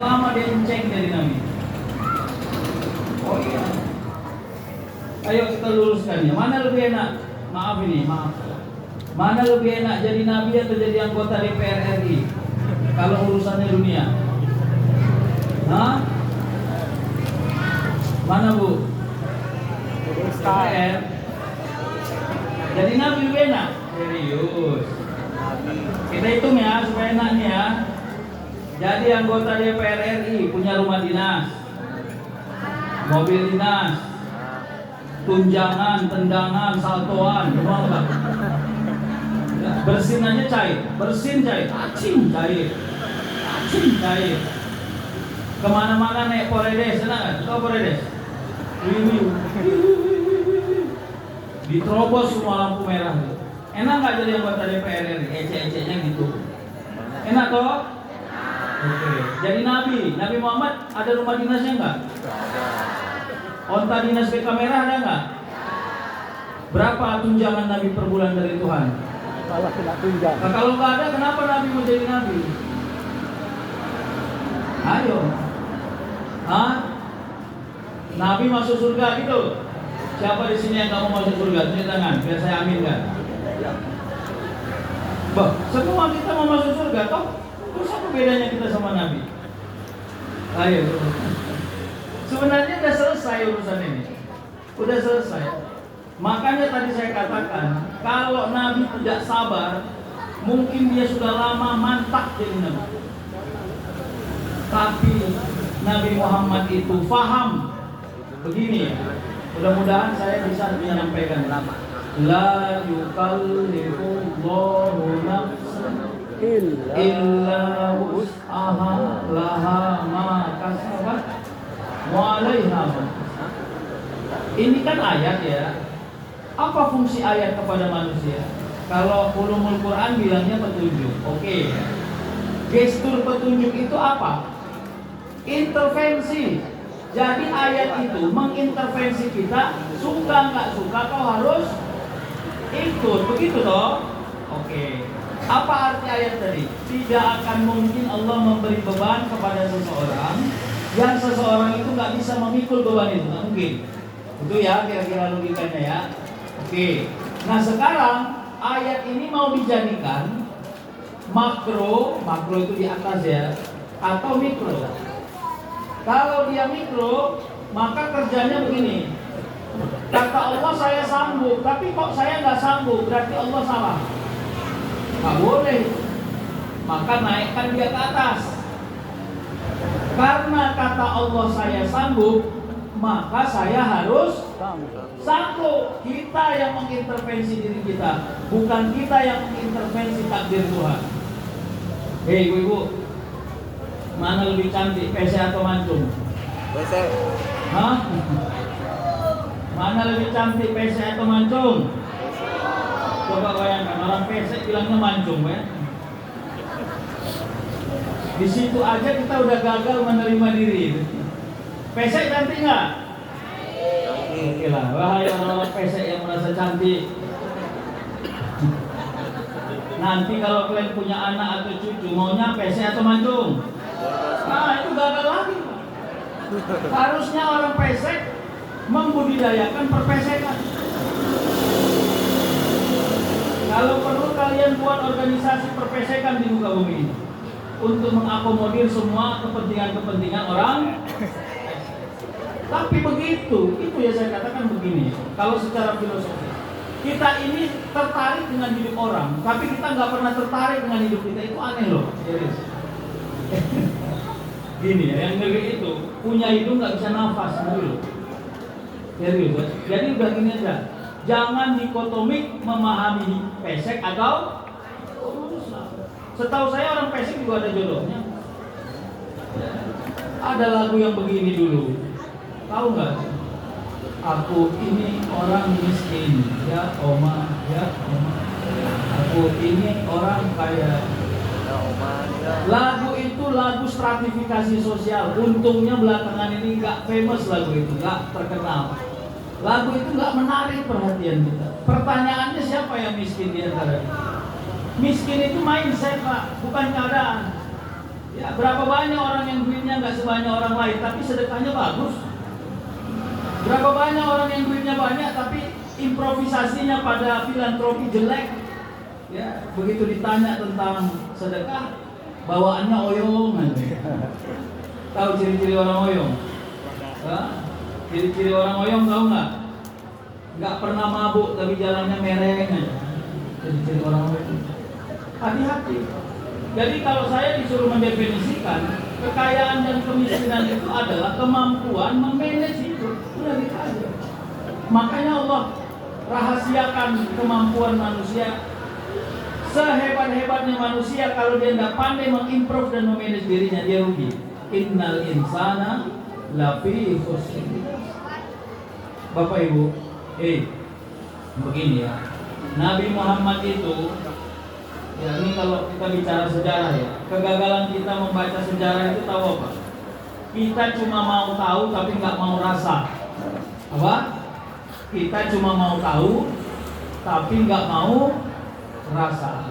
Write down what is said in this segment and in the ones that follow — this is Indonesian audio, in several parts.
Lama dia enceng jadi nabi. Oh iya. Ayo kita luruskan ya. Mana lebih enak? Maaf. Mana lebih enak jadi nabi atau jadi anggota DPR RI? Kalau urusannya dunia. Hah? Mana Bu? DPR. Jadi nabi lebih enak. Serius. Kita hitung ya supaya enak nih ya. Jadi anggota DPR RI punya rumah dinas, mobil dinas, tunjangan, tendangan, saltoan, semua enggak? Bersin aja cair, acing cair. Kemana-mana naik Poredes, enak kan? Tahu Poredes? Diterobos semua lampu merah. Enak nggak jadi anggota DPR RI? Ece-ecenya gitu. Enak toh? Oke. Jadi Nabi Muhammad ada rumah dinasnya enggak? Onta dinas BK merah ada enggak? Berapa tunjangan Nabi per bulan dari Tuhan? Kalau tidak tunjang. Nah, kalau nggak ada, kenapa Nabi mau jadi Nabi? Ayo. Hah? Nabi masuk surga gitu? Siapa di sini yang kamu masuk surga? Tunjuk tangan, biar saya aminkan. Bah, semua kita mau masuk surga, toh? Terus apa bedanya kita sama Nabi? Ayo. Sebenarnya udah selesai urusan ini. Udah selesai. Makanya tadi saya katakan, kalau Nabi tidak sabar, mungkin dia sudah lama mantap jadi Nabi. Tapi Nabi Muhammad itu faham. Begini, mudah-mudahan saya bisa menyampaikan lama. La yukallifullahu nafsan illa wus'aha laha ma kasabat wa 'alaiha. Ini kan ayat ya. Apa fungsi ayat kepada manusia? Kalau ulumul Quran bilangnya petunjuk. Oke. Gestur petunjuk itu apa? Intervensi. Jadi ayat itu mengintervensi kita, suka nggak suka kau harus ikut, begitu toh? Oke. Apa arti ayat tadi? Tidak akan mungkin Allah memberi beban kepada seseorang yang seseorang itu nggak bisa memikul beban itu, nggak mungkin. Itu ya kira-kira logikanya ya. Oke. Nah sekarang ayat ini mau dijadikan makro itu di atas ya, atau mikro. Kalau dia mikro, maka kerjanya begini. Kata Allah saya sanggup, tapi kok saya nggak sanggup, berarti Allah salah. Nggak boleh. Maka naikkan dia ke atas. Karena kata Allah saya sanggup, maka saya harus sanggup. Kita yang mengintervensi diri kita, bukan kita yang mengintervensi takdir Tuhan. Hei ibu-ibu, mana lebih cantik, PC atau mancung? PC. Hah? Mana lebih cantik, PC atau mancung? Coba bayangkan, orang PC bilangnya mancung ya. Di situ aja kita udah gagal menerima diri. PC cantik nggak? Oke lah, wahai orang-orang PC yang merasa cantik. Nanti kalau kalian punya anak atau cucu, maunya PC atau mancung? Nah itu gagal lagi. Harusnya orang PC membudidayakan perpesekan. Kalau perlu kalian buat organisasi perpesekan di muka bumi ini untuk mengakomodir semua kepentingan-kepentingan orang. Tapi begitu, itu ya saya katakan begini. Kalau secara filosofi, kita ini tertarik dengan hidup orang, tapi kita nggak pernah tertarik dengan hidup kita, itu aneh loh. Serius. Gini ya, yang ngeri itu punya hidung nggak bisa nafas dulu. Serius. Jadi udah gini aja. Jangan dikotomik memahami pesek atau setahu saya orang pesek juga ada jodohnya. Ada lagu yang begini dulu, tahu nggak? Aku ini orang miskin, ya oma, ya oma. Aku ini orang kaya. Lagu itu lagu stratifikasi sosial. Untungnya belakangan ini nggak famous lagu itu, nggak terkenal. Lagu itu nggak menarik perhatian kita. Pertanyaannya siapa yang miskin di antara kita? Miskin itu mindset Pak, bukan keadaan. Ya berapa banyak orang yang duitnya sebanyak orang lain, tapi sedekahnya bagus. Berapa banyak orang yang duitnya banyak, tapi improvisasinya pada filantropi jelek. Ya, begitu ditanya tentang sedekah, bawaannya oyong. Tahu ciri-ciri orang oyong? Ciri-ciri orang oyong tahu nggak? Nggak pernah mabuk, tapi jalannya mereng aja. Ciri-ciri orang oyong. Hati-hati. Jadi kalau saya disuruh mendefinisikan, kekayaan dan kemiskinan itu adalah kemampuan memanage hidup. Udah gitu aja. Makanya Allah rahasiakan kemampuan manusia. Sehebat-hebatnya manusia, kalau dia tidak pandai mengimprove dan memanage dirinya, dia rugi. Innal insana lafi khusr. Bapak Ibu, begini ya. Nabi Muhammad itu, ya ini kalau kita bicara sejarah ya, kegagalan kita membaca sejarah itu tahu apa? Kita cuma mau tahu tapi nggak mau rasa. Apa? Kita cuma mau tahu tapi nggak mau rasa.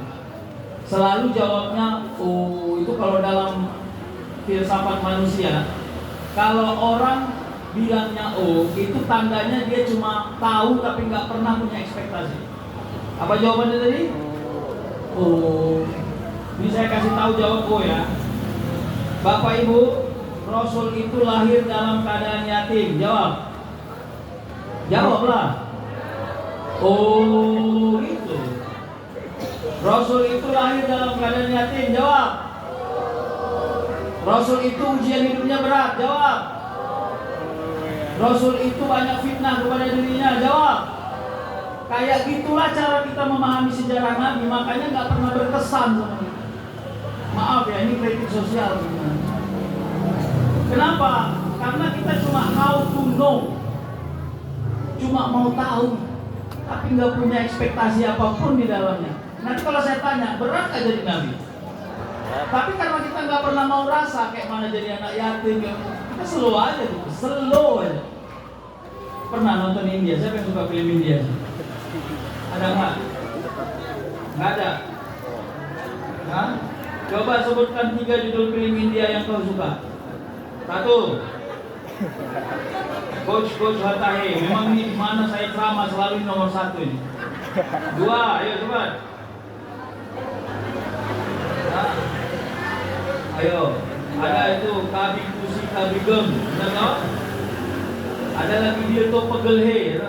Selalu jawabnya, oh itu kalau dalam filsafat manusia, kalau orang bilangnya oh itu tandanya dia cuma tahu tapi nggak pernah punya ekspektasi. Apa jawabannya tadi? Oh, ini saya kasih tahu jawab oh ya. Bapak Ibu, Rasul itu lahir dalam keadaan yatim. Jawab. Jawablah. Oh, itu. Rasul itu lahir dalam keadaan yatim. Jawab. Rasul itu ujian hidupnya berat. Jawab. Rasul itu banyak fitnah kepada dirinya. Jawab. Kayak gitulah cara kita memahami sejarah Nabi. Makanya nggak pernah berkesan sama kita. Maaf ya, ini kritik sosial. Kenapa? Karena kita cuma how to know, cuma mau tahu, tapi nggak punya ekspektasi apapun di dalamnya. Nanti kalau saya tanya, berat nggak jadi Nabi? Tapi karena kita nggak pernah mau rasa kayak mana jadi anak yatim, kita slow aja gitu, slow aja. Pernah nonton India? Siapa yang suka film India? Ada nggak? Nggak ada. Hah? Coba sebutkan 3 judul film India yang kau suka. 1. Coach Hatahe. Memang ini di mana saya ceramah selalu nomor 1 ini. 2. Ayo cepat. Nah. Ayo. Ada itu Kabi Kusi Kabi Gem. Tahu? Ada lagi dia tuh Pegel He.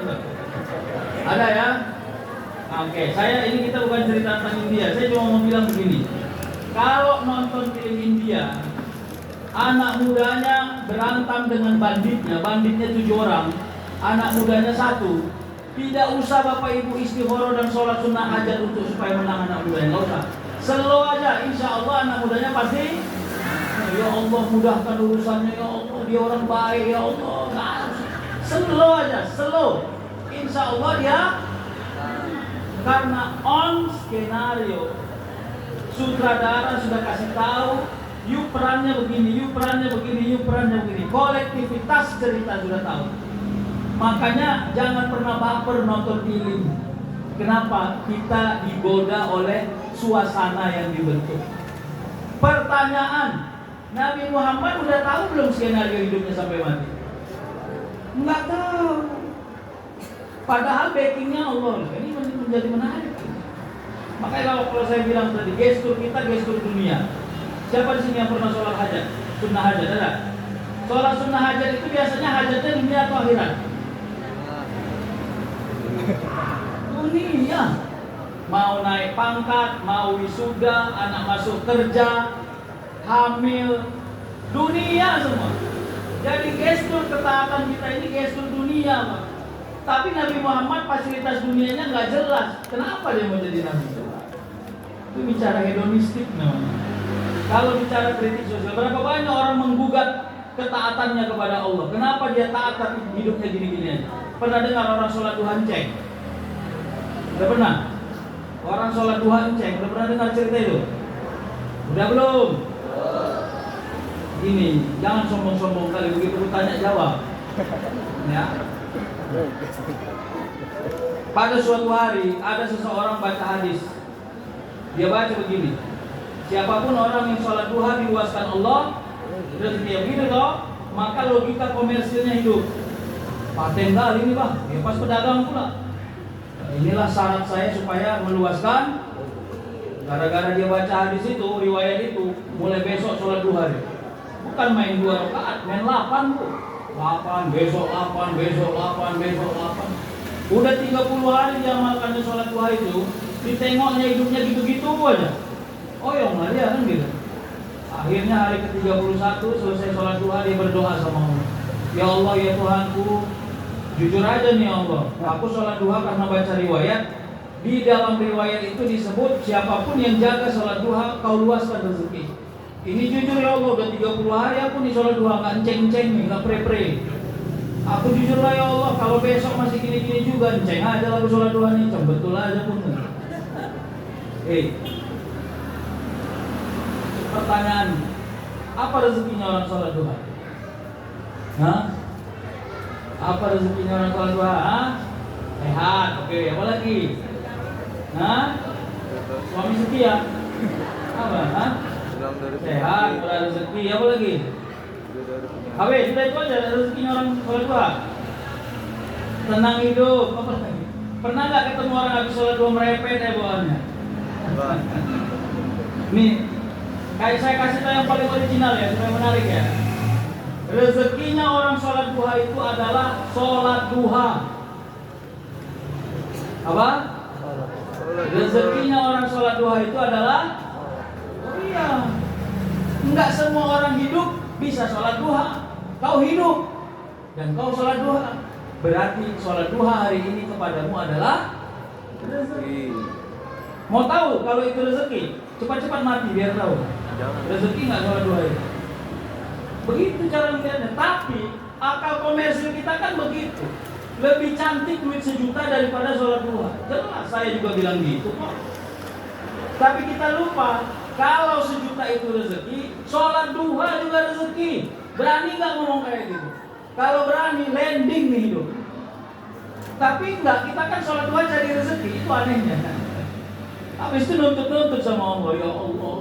Ada ya? Oke, ini kita bukan cerita tentang India. Saya cuma mau bilang begini. Kalau nonton film India, anak mudanya berantem dengan banditnya 7 orang, anak mudanya 1. Tidak usah Bapak Ibu istikharah dan sholat sunnah hajat untuk supaya menang anak mudanya, nggak usah. Slow aja, insya Allah anak mudanya pasti. Ya Allah mudahkan urusannya, ya Allah dia orang baik, ya Allah. Nah, slow aja, slow. Insya Allah dia. Karena on skenario sutradara sudah kasih tahu, you perannya begini, you perannya begini, you perannya begini. Kolektivitas cerita sudah tahu. Makanya jangan pernah baper nonton film. Kenapa? Kita digoda oleh suasana yang dibentuk. Pertanyaan, Nabi Muhammad udah tahu belum skenario hidupnya sampai mati? Enggak tahu. Padahal backingnya Allah. Ini menjadi menarik. Makanya kalau saya bilang tadi, gestur kita gestur dunia. Siapa di sini yang pernah sholat hajat? Sunnah hajat, ada? Sholat sunnah hajat itu biasanya hajatnya dunia atau akhirat? Dunia. Mau naik pangkat, mau wisuda, anak masuk kerja, hamil, dunia semua. Jadi gestur ketaatan kita ini gestur dunia, Pak. Tapi Nabi Muhammad fasilitas dunianya nggak jelas. Kenapa dia mau jadi Nabi? Itu bicara hedonistik namanya. Kalau bicara kritik sosial, berapa banyak orang menggugat ketaatannya kepada Allah? Kenapa dia taat tapi hidupnya gini-gini aja? Pernah dengar orang sholat duha ceng? Udah pernah? Orang sholat duha ceng, udah pernah dengar cerita itu? Udah belum? Ini, jangan sombong-sombong kali begitu tanya jawab. Ya. Pada suatu hari ada seseorang baca hadis. Dia baca begini: siapapun orang yang sholat duha diluaskan Allah, Rezeki yang gitu toh, maka logika komersilnya hidup. Paten kali ini bang, ya pas pedagang pula. Nah, inilah syarat saya supaya meluaskan. Gara-gara dia baca hadis itu, riwayat itu, mulai besok sholat 2 hari. Bukan main 2 rakaat, main 8 tuh. 8, besok 8, besok 8, besok 8. Udah 30 hari dia amalkannya sholat 2 hari itu, ditengoknya hidupnya gitu-gitu aja. Oh ya nggak dia kan gitu. Akhirnya hari ke-31 selesai sholat 2 dia berdoa sama Allah. Ya Allah ya Tuhanku, jujur aja nih ya Allah, aku sholat 2 karena baca riwayat. Di dalam riwayat itu disebut siapapun yang jaga sholat duha kau luaskan rezeki. Ini jujur ya Allah, udah 30 hari aku nih sholat duha, gak enceng-enceng nih, gak pre-pre. Aku jujur lah ya Allah, kalau besok masih gini-gini juga, enceng aja lalu sholat duha nih, betul aja pun. Pertanyaan, apa rezekinya orang sholat duha? Hah? Apa rezekinya orang sholat duha? Hah? Sehat, oke, apa lagi? Hah? Suami setia? Apa? Hah? Sehat, rezeki, apa lagi? Habis, sudah itu aja rezekinya orang sholat duha. Tenang hidup, apa lagi? Pernah nggak ketemu orang habis sholat duha merepet bawaannya? Nih, kayak saya kasih tahu yang paling original ya, supaya menarik ya. Rezekinya orang sholat duha itu adalah sholat duha. Apa? Rezekinya orang sholat duha itu adalah, oh iya, enggak semua orang hidup bisa sholat duha. Kau hidup dan kau sholat duha, berarti sholat duha hari ini kepadamu adalah rezeki. Mau tahu kalau itu rezeki? Cepat-cepat mati biar tahu. Rezeki nggak sholat duha itu. Begitu cara melihatnya. Tapi akal komersil kita kan begitu. Lebih cantik duit 1 juta daripada sholat duha. Jelas saya juga bilang gitu kok. Tapi kita lupa, kalau 1 juta itu rezeki, sholat duha juga rezeki. Berani nggak ngomong kayak gitu? Kalau berani, landing nih hidup. Tapi enggak, kita kan sholat duha cari rezeki, itu anehnya. Habis itu nuntut-nuntut sama Allah, ya Allah.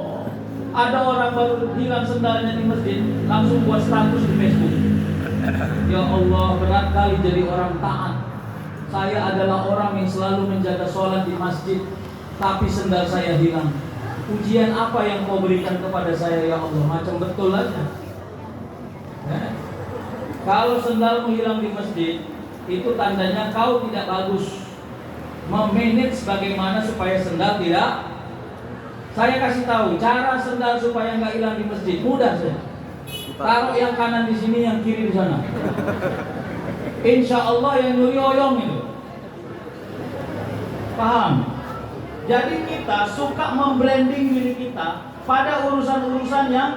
Ada orang baru hilang sendalnya di masjid, langsung buat status di Facebook. Ya Allah, berat kali jadi orang taat. Saya adalah orang yang selalu menjaga sholat di masjid, tapi sendal saya hilang. Ujian apa yang kau berikan kepada saya ya Allah? Macam betul aja. Kalau sendalmu hilang di masjid, itu tandanya kau tidak bagus memanage bagaimana supaya sendal tidak. Saya kasih tahu cara sendal supaya nggak hilang di masjid, mudah saja. Taruh yang kanan di sini, yang kiri di sana. Insya Allah yang nyuri oyong itu. Paham? Jadi kita suka membranding diri kita pada urusan-urusan yang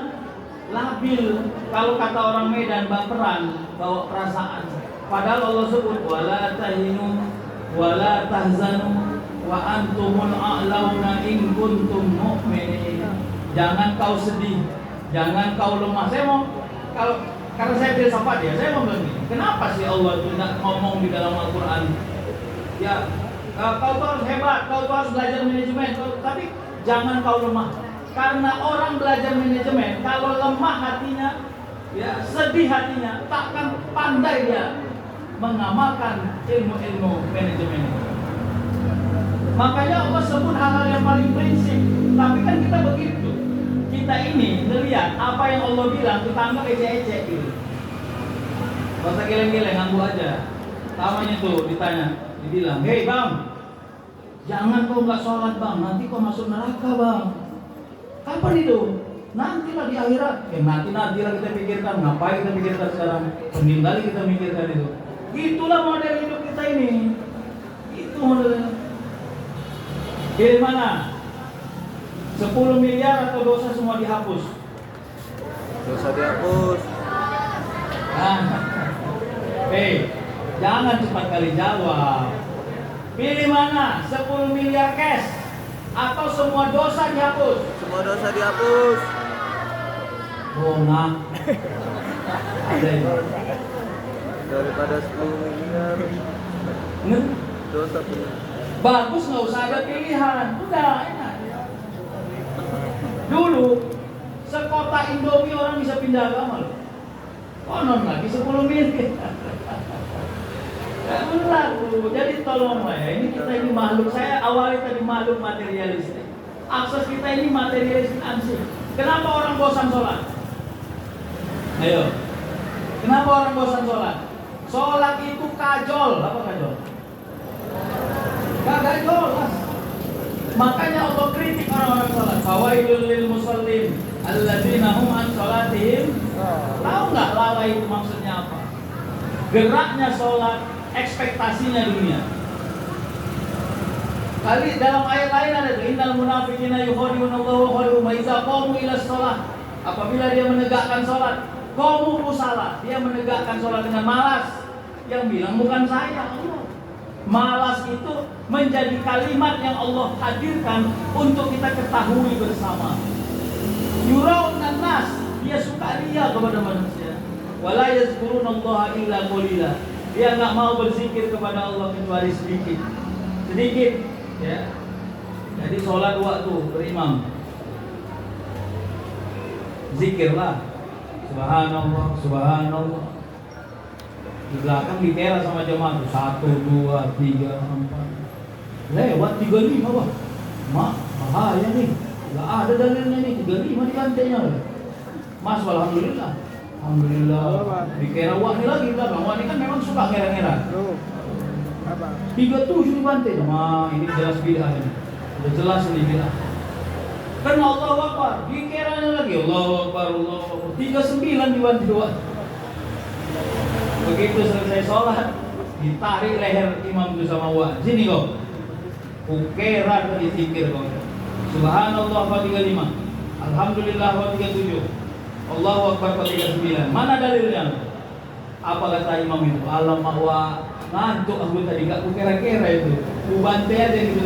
labil. Kalau kata orang Medan, baperan, bawa perasaan. Padahal Allah sebut wala tahinu wala tahzanu wa antumul a'launa in kuntum mu'minin. Jangan kau sedih, jangan kau lemah. Saya mau, karena saya filsafat ya, saya mau bilang gini, kenapa sih Allah itu tidak ngomong di dalam Al-Quran? Ya, kau tuh harus hebat, kau tuh harus belajar manajemen, tapi jangan kau lemah. Karena orang belajar manajemen, kalau lemah hatinya, ya sedih hatinya, takkan pandai dia mengamalkan ilmu-ilmu manajemen. Makanya Allah sebut hal-hal yang paling prinsip. Tapi kan kita begitu. Kita ini ngelihat apa yang Allah bilang, kita anggap ecek-ecek gitu. Gak usah geleng-geleng, nganggu aja. Tamanya tuh ditanya, dibilang, hei bang, jangan kau nggak sholat bang, nanti kau masuk neraka bang. Kapan itu? Nantilah di akhirat. Nanti lah kita pikirkan. Ngapain kita pikirkan sekarang? Mending kali kita mikirkan itu. Itulah model hidup kita ini. Itu modelnya. Pilih mana? 10 miliar atau dosa semua dihapus? Dosa dihapus. Nah, jangan cepat kali jawab. Pilih mana? 10 miliar cash atau semua dosa dihapus? Semua dosa dihapus. Oh, nah. Ada itu. Daripada 10 miliar dosa punya. Bagus, nggak usah ada pilihan. Udah enak. Dulu Sekota Indomie orang bisa pindah agama loh. Konon lagi 10 menit. Berlaku. Jadi tolonglah ya, ini kita ini makhluk. Saya awalnya tadi makhluk materialistik. Akses kita ini materialistik ansih. Kenapa orang bosan sholat? Ayo. Kenapa orang bosan sholat? Sholat itu kajol. Apa kajol? Gak kajol lah. Makanya Allah kritik orang-orang sholat. Fawailul lil musallin alladzina hum an sholatihim. Tahu nggak lalai itu maksudnya apa? Geraknya sholat, ekspektasinya dunia. Kali dalam ayat lain ada tuh, innal munafiqina yukhadi'unallaha wa khadi'uhum idza qamu ila shalah. Apabila dia menegakkan sholat, qamu kusala, dia menegakkan sholat dengan malas. Yang bilang bukan saya, Allah. Malas itu menjadi kalimat yang Allah hadirkan untuk kita ketahui bersama. Yuraun nas, dia suka ria kepada manusia. Wala yazkurunallaha illa qalila. Dia enggak mau berzikir kepada Allah kecuali sedikit. Sedikit, ya. Jadi sholat waktu berimam. Zikirlah. Subhanallah, subhanallah. Di belakang ditera sama jemaah 1, 2, 3, 4. Lewat 35 Bang. Mak, bahaya nih. Enggak ada dalilnya nih, 35 di lantainya. Mas, alhamdulillah. Alhamdulillah. Dikira wah ini lagi belakang. Wah ini kan memang suka ngera-ngera. 37 di lantai. Nah, ini jelas bid'ah ini. Udah jelas ini bid'ah. Kan Allahu Akbar, dikiranya lagi Allahu Akbar, Allahu Akbar. 39 di lantai 2. Begitu selesai sholat, ditarik leher imam itu sama wah. Sini kok. Kukera tadi zikir kok. Subhanallah wa 35. Alhamdulillah wa 37. Allahu Akbar wa 39. Mana dalilnya? Apa kata imam itu? Alamak wa ngantuk aku tadi gak kukera-kera itu. Ku bantai aja gitu.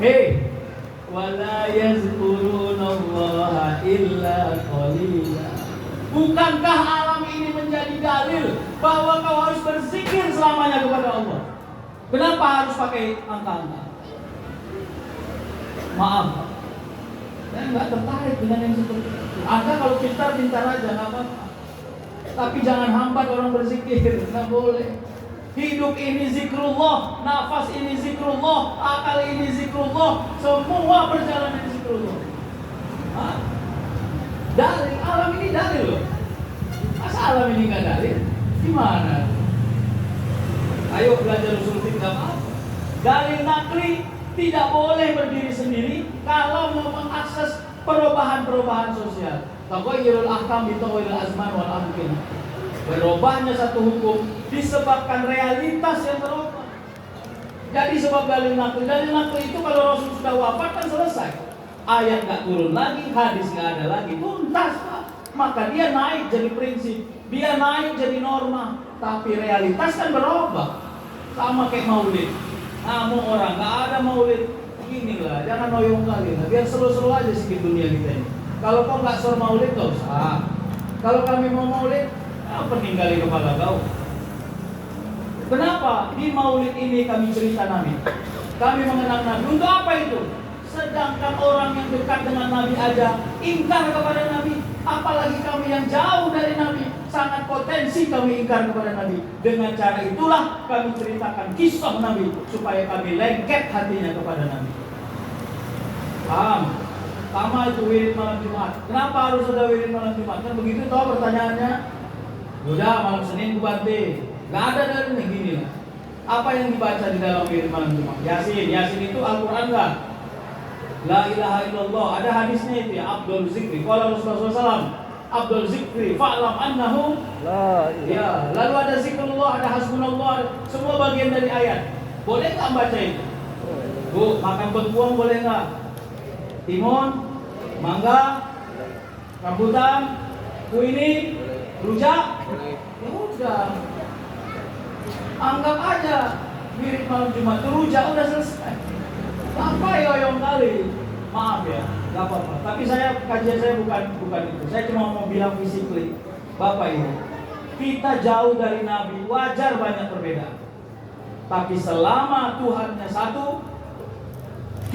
Hei, wala yazkurunallaha illa qalila. Bukankah alam ini menjadi dalil bahwa kau harus berzikir selamanya kepada Allah? Kenapa harus pakai angka-angka? Maaf, saya nggak tertarik dengan yang seperti itu. Anda kalau pintar aja, nggak apa-apa. Tapi jangan hambat orang berzikir, nggak boleh. Hidup ini zikrullah, nafas ini zikrullah, akal ini zikrullah, semua perjalanan zikrullah. Dalil, alam ini dalil loh. Masa alam ini nggak dalil? Gimana? Ayo belajar usul fikih apa? Dalil nakli tidak boleh berdiri sendiri kalau mau mengakses perubahan-perubahan sosial. Taghayyurul ahkam bi taghayyuril azman wal amkin. Berubahnya satu hukum disebabkan realitas yang berubah. Jadi sebab dalil nakli itu kalau Rasul sudah wafat kan selesai. Ayat nggak turun lagi, hadis nggak ada lagi, tuntas Pak. Maka dia naik jadi prinsip, dia naik jadi norma. Tapi realitas kan berubah. Sama kayak maulid. Namun orang nggak ada maulid, inilah jangan noyong kali lah. Biar seru-seru aja sedikit dunia kita ini. Kalau kau nggak suruh maulid nggak usah. Kalau kami mau maulid, apa tinggali kepala kau? Kenapa di maulid ini kami cerita Nabi? Kami mengenang Nabi. Untuk apa itu? Sedangkan orang yang dekat dengan Nabi aja ingkar kepada Nabi, apalagi kami yang jauh dari Nabi, sangat potensi kami ingkar kepada Nabi. Dengan cara itulah kami ceritakan kisah Nabi supaya kami lengket hatinya kepada Nabi. Paham? Sama itu wirid malam Jumat. Kenapa harus ada wirid malam Jumat? Kan begitu toh pertanyaannya. Udah malam Senin ku banting. Gak ada dari ini gini lah. Apa yang dibaca di dalam wirid malam Jumat? Yasin. Yasin itu Al-Quran enggak? La ilaha illallah, ada hadisnya itu ya, Abdul Zikri. Kalau Rasulullah SAW, Abdul Zikri, fa'lam annahu la ilaha. Ya, lalu ada zikrullah, ada hasbunallah, semua bagian dari ayat. Boleh nggak baca itu? Bu, makan bengkuang boleh nggak? Timun, mangga, rambutan, kuini, rujak. Ya udah, anggap aja mirip malam Jumat, rujak udah selesai. Apa yoyong kali? Maaf ya, nggak apa-apa. Tapi kajian saya bukan itu. Saya cuma mau bilang fisikly, Bapak Ibu, kita jauh dari Nabi, wajar banyak perbedaan. Tapi selama Tuhannya satu,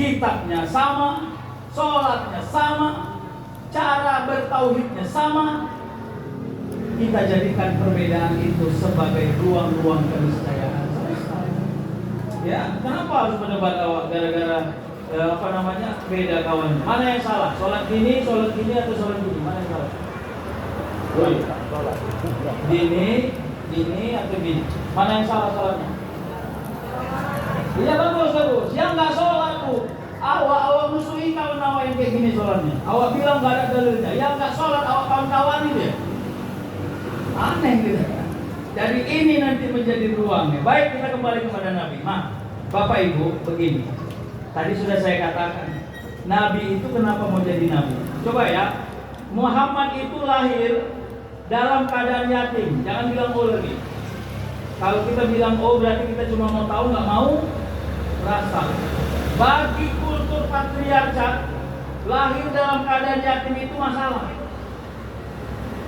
kitabnya sama, sholatnya sama, cara bertauhidnya sama, kita jadikan perbedaan itu sebagai ruang-ruang keniscayaan. Ya, kenapa harus berdebat awak gara-gara beda kawan? Mana yang salah? Sholat gini atau sholat gini? Mana yang salah? Gini atau gini? Mana yang salah sholatnya? Iya bagus. Yang nggak sholat tuh, awak musuhi kawan awak yang kayak gini sholatnya. Awak bilang nggak ada dalilnya. Yang nggak sholat awak kawan-kawan dia. Aneh gitu. Jadi ini nanti menjadi ruangnya. Baik, kita kembali kepada Nabi. Bapak Ibu, begini. Tadi sudah saya katakan, Nabi itu kenapa mau jadi Nabi? Coba ya, Muhammad itu lahir dalam keadaan yatim. Jangan bilang oh lagi. Kalau kita bilang oh berarti kita cuma mau tahu, nggak mau rasa. Bagi kultur patriarkat, lahir dalam keadaan yatim itu masalah.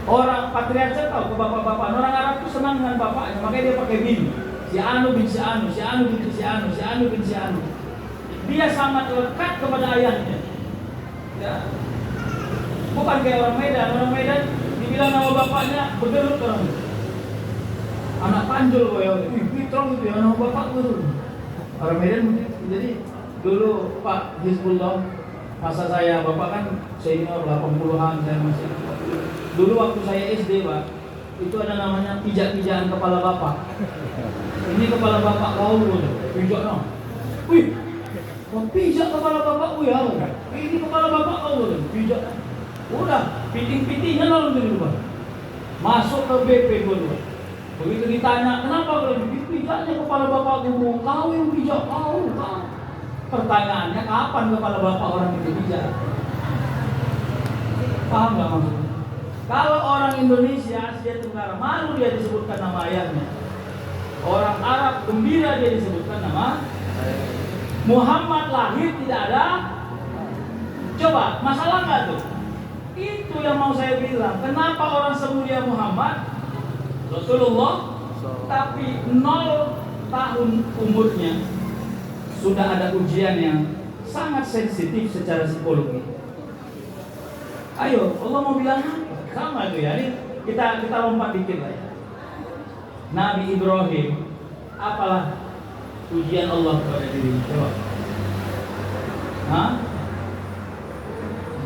Orang patriarkat tahu ke bapak-bapak. Orang Arab itu senang dengan bapaknya, makanya dia pakai bin. Si Anu bin si Anu, si Anu bin si Anu, si Anu bin si Anu. Dia sangat lekat kepada ayahnya. Ya. Bukan kayak orang Medan. Orang Medan dibilang nama bapaknya bergelut orang. Anak panjul kok ya. Fitrong itu ya nama bapak tuh. Orang Medan jadi dulu Pak Hizbullah, masa saya bapak kan senior 80-an, saya masih. Dulu waktu saya SD Pak, itu ada namanya pijak-pijakan kepala bapak. Ini kepala bapak kau loh, pijak no. Wih, pijak kepala bapak ya. Ini kepala bapak kau loh, pijak. Udah, piting-pitingnya lalu dari luar. Masuk ke BP dulu. Begitu ditanya, kenapa kalau pijaknya kepala bapak guru? Kau yang pijak, kau. Pertanyaannya, kapan kepala bapak orang itu pijak? Paham nggak maksudnya? Kalau orang Indonesia, Asia Tenggara, malu dia disebutkan nama ayahnya. Orang Arab gembira dia disebutkan nama. Muhammad lahir tidak ada. Coba, masalah nggak tuh? Itu yang mau saya bilang. Kenapa orang semulia Muhammad, Rasulullah, tapi 0 tahun umurnya sudah ada ujian yang sangat sensitif secara psikologi. Ayo, Allah mau bilang apa? Sama itu ya, ini kita lompat dikit lah ya. Nabi Ibrahim, apalah ujian Allah kepada dirinya? Coba.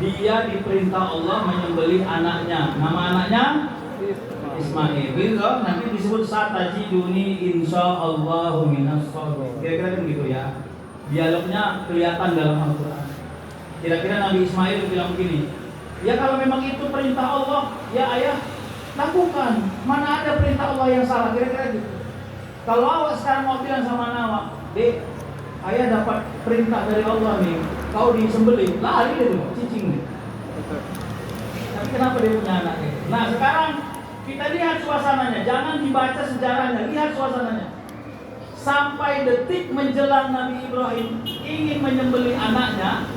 Dia diperintah Allah menyembelih anaknya. Nama anaknya Ismail. Nanti disebut satajiduni insyaallahu minas shabirin. Kira-kira kan gitu ya. Dialognya kelihatan dalam Al-Quran. Kira-kira Nabi Ismail bilang begini, ya kalau memang itu perintah Allah, ya ayah lakukan. Mana ada perintah Allah yang salah, kira-kira gitu. Kalau awak sekarang mau bilang sama anak, Dek, ayah dapat perintah dari Allah nih, kau disembelih, lari dia tuh, cicing nih. Tapi kenapa dia punya anak gitu? Nah sekarang kita lihat suasananya, jangan dibaca sejarahnya, lihat suasananya. Sampai detik menjelang Nabi Ibrahim ingin menyembelih anaknya,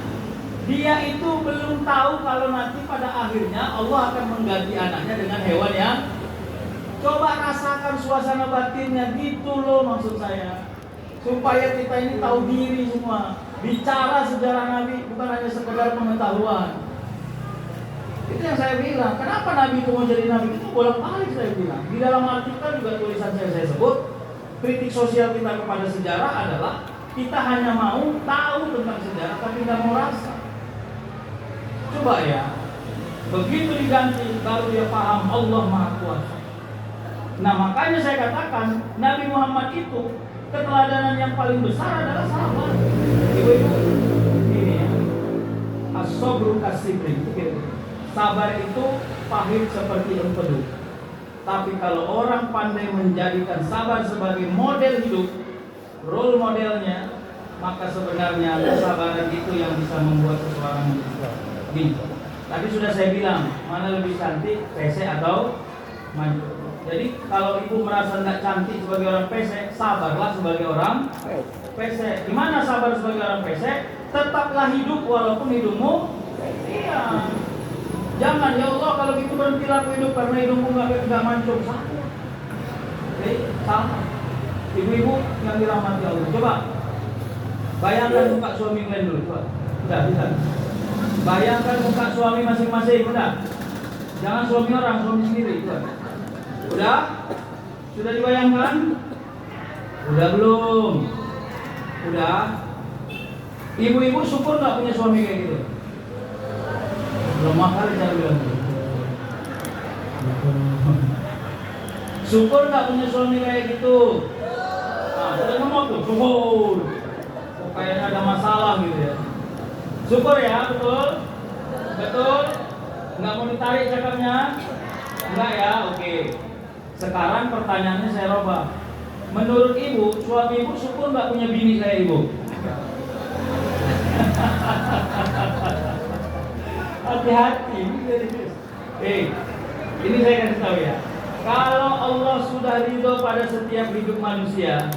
dia itu belum tahu kalau nanti pada akhirnya Allah akan mengganti anaknya dengan hewan yang. Coba rasakan suasana batinnya, gitu loh maksud saya. Supaya kita ini tahu diri semua. Bicara sejarah Nabi bukan hanya sekedar pengetahuan. Itu yang saya bilang. Kenapa Nabi itu mau jadi Nabi? Itu bolak-balik saya bilang. Di dalam artikel juga tulisan saya sebut, kritik sosial kita kepada sejarah adalah kita hanya mau tahu tentang sejarah tapi nggak mau rasa. Coba ya, begitu diganti baru dia paham Allah Maha Kuasa. Nah makanya saya katakan Nabi Muhammad itu keteladanan yang paling besar adalah sabar. Ibu-ibu, ini ya, as-sabru kasibri. Sabar itu pahit seperti empedu. Tapi kalau orang pandai menjadikan sabar sebagai model hidup, role modelnya, maka sebenarnya kesabaran itu yang bisa membuat seseorang menjadi. Tadi sudah saya bilang, mana lebih cantik, pesek atau mancung. Jadi kalau ibu merasa tidak cantik sebagai orang pesek, sabarlah sebagai orang pesek. Gimana sabar sebagai orang pesek? Tetaplah hidup walaupun hidupmu. Iya. Jangan, ya Allah kalau gitu berhentilah aku hidup karena hidupmu nggak mancung. Sakit. Oke, sama. Ibu-ibu yang dirahmati Allah. Coba bayangkan buka suami kalian dulu. Coba. Bisa. Bayangkan muka suami masing-masing, udah. Jangan suami orang, suami sendiri. Udah? Sudah dibayangkan? Udah belum? Udah? Ibu-ibu syukur nggak punya suami kayak gitu? Lemah kali cara bilang. Syukur nggak punya suami kayak gitu? Nah, sudah ngomong tuh, syukur. Kok kayaknya ada masalah gitu ya. Syukur ya, betul? Betul? Nggak mau ditarik cakapnya? Enggak ya, oke. Sekarang pertanyaannya saya robah. Menurut ibu, suami ibu syukur nggak punya bini kayak ibu? Hati-hati. Ini saya kasih tahu ya. Kalau Allah sudah ridho pada setiap hidup manusia,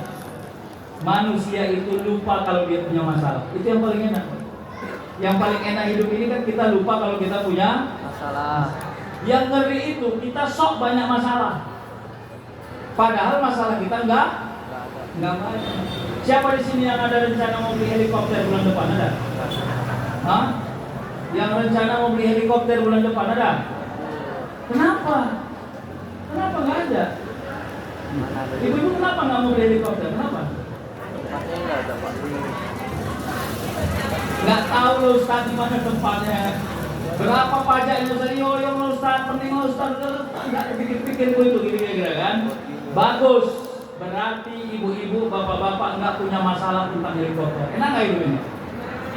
manusia itu lupa kalau dia punya masalah. Itu yang paling enak. Yang paling enak hidup ini kan kita lupa kalau kita punya Masalah. Yang ngeri itu kita sok banyak masalah. Padahal masalah kita enggak banyak. Siapa di sini yang ada rencana mau beli helikopter bulan depan, ada? Hah? Yang rencana mau beli helikopter bulan depan, ada? Kenapa? Kenapa nggak ada? Ibu-ibu kenapa nggak mau beli helikopter? Kenapa? Tempatnya nggak ada Pak. Nggak tahu loh Ustaz di mana tempatnya. Berapa pajaknya Ustaz? Yo Ustaz, penting Ustaz. Nggak pikir-pikir itu kira-kira kan? Bagus. Berarti ibu-ibu, bapak-bapak nggak punya masalah tentang helikopter. Enak nggak hidup ini?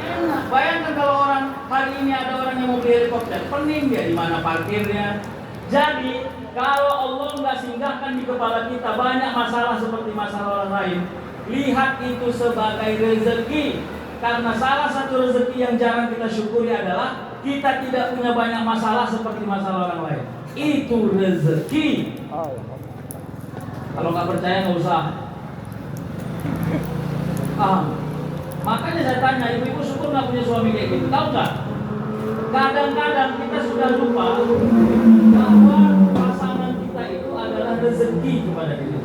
Enak. Bayangkan kalau orang hari ini ada orang yang mau beli helikopter, pening dia di mana parkirnya. Jadi kalau Allah nggak singgahkan di kepala kita banyak masalah seperti masalah orang lain, lihat itu sebagai rezeki. Karena salah satu rezeki yang jarang kita syukuri adalah kita tidak punya banyak masalah seperti masalah orang lain. Itu rezeki. Kalau nggak percaya nggak usah. Makanya saya tanya, ibu-ibu syukur nggak punya suami kayak gitu? Tahu nggak? Kadang-kadang kita sudah lupa bahwa pasangan kita itu adalah rezeki kepada diri.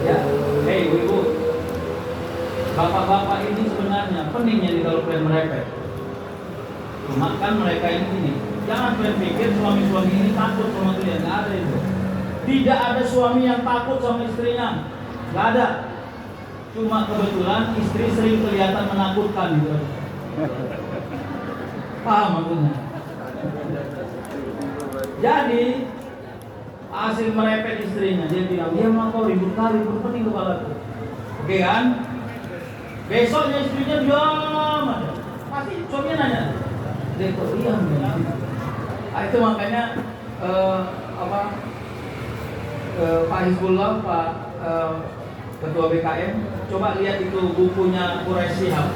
Ya, hei ibu-ibu, bapak-bapak ini sebenarnya peningnya di kalau kalian merepet. Makan mereka ini. Jangan kalian pikir suami-suami ini takut sama kalian, nggak ada itu. Tidak ada suami yang takut sama istrinya, nggak ada. Cuma kebetulan istri sering kelihatan menakutkan gitu. Paham maksudnya? Jadi hasil merepet istrinya, dia bilang, dia mah kau ribut kali, pening kepala tuh. Oke kan? Besoknya istrinya diam aja. Pasti suaminya nanya, dia kok diam ya? Itu makanya Pak Hizbullah, Pak Ketua BKM, coba lihat itu bukunya Quraisy Shihab.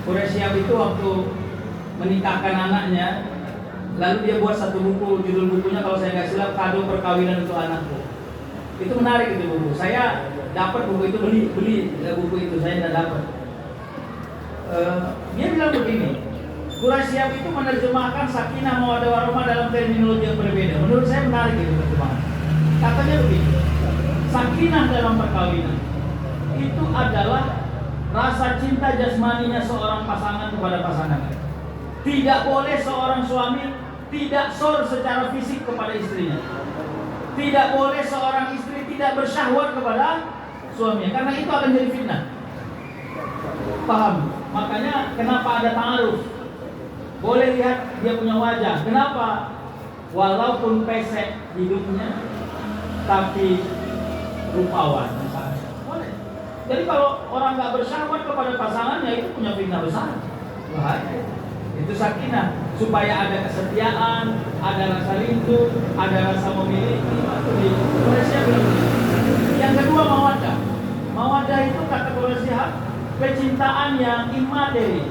Quraisy Shihab itu waktu menikahkan anaknya, lalu dia buat satu buku, judul bukunya kalau saya nggak silap kado perkawinan untuk anakku. Itu menarik itu buku. Saya dapat buku itu, beli buku itu, saya nggak dapat. Dia bilang begini, Quraisy Shihab itu menerjemahkan sakinah mawaddah warahmah dalam terminologi yang berbeda. Menurut saya menarik itu terjemahan. Katanya begini, sakinah dalam perkawinan itu adalah rasa cinta jasmaninya seorang pasangan kepada pasangannya. Tidak boleh seorang suami tidak sor secara fisik kepada istrinya. Tidak boleh seorang istri tidak bersyahwat kepada suaminya, karena itu akan jadi fitnah. Paham? Makanya kenapa ada ta'aruf? Boleh lihat dia punya wajah. Kenapa? Walaupun pesek hidupnya, tapi rupawan misalnya. Boleh. Jadi kalau orang nggak bersyahwat kepada pasangannya, itu punya fitnah besar. Bahaya. Itu sakinah, supaya ada kesetiaan, ada rasa rindu, ada rasa memiliki. Yang kedua mawaddah. Mawaddah itu kata Quraisy Shihab, kecintaan yang imateri,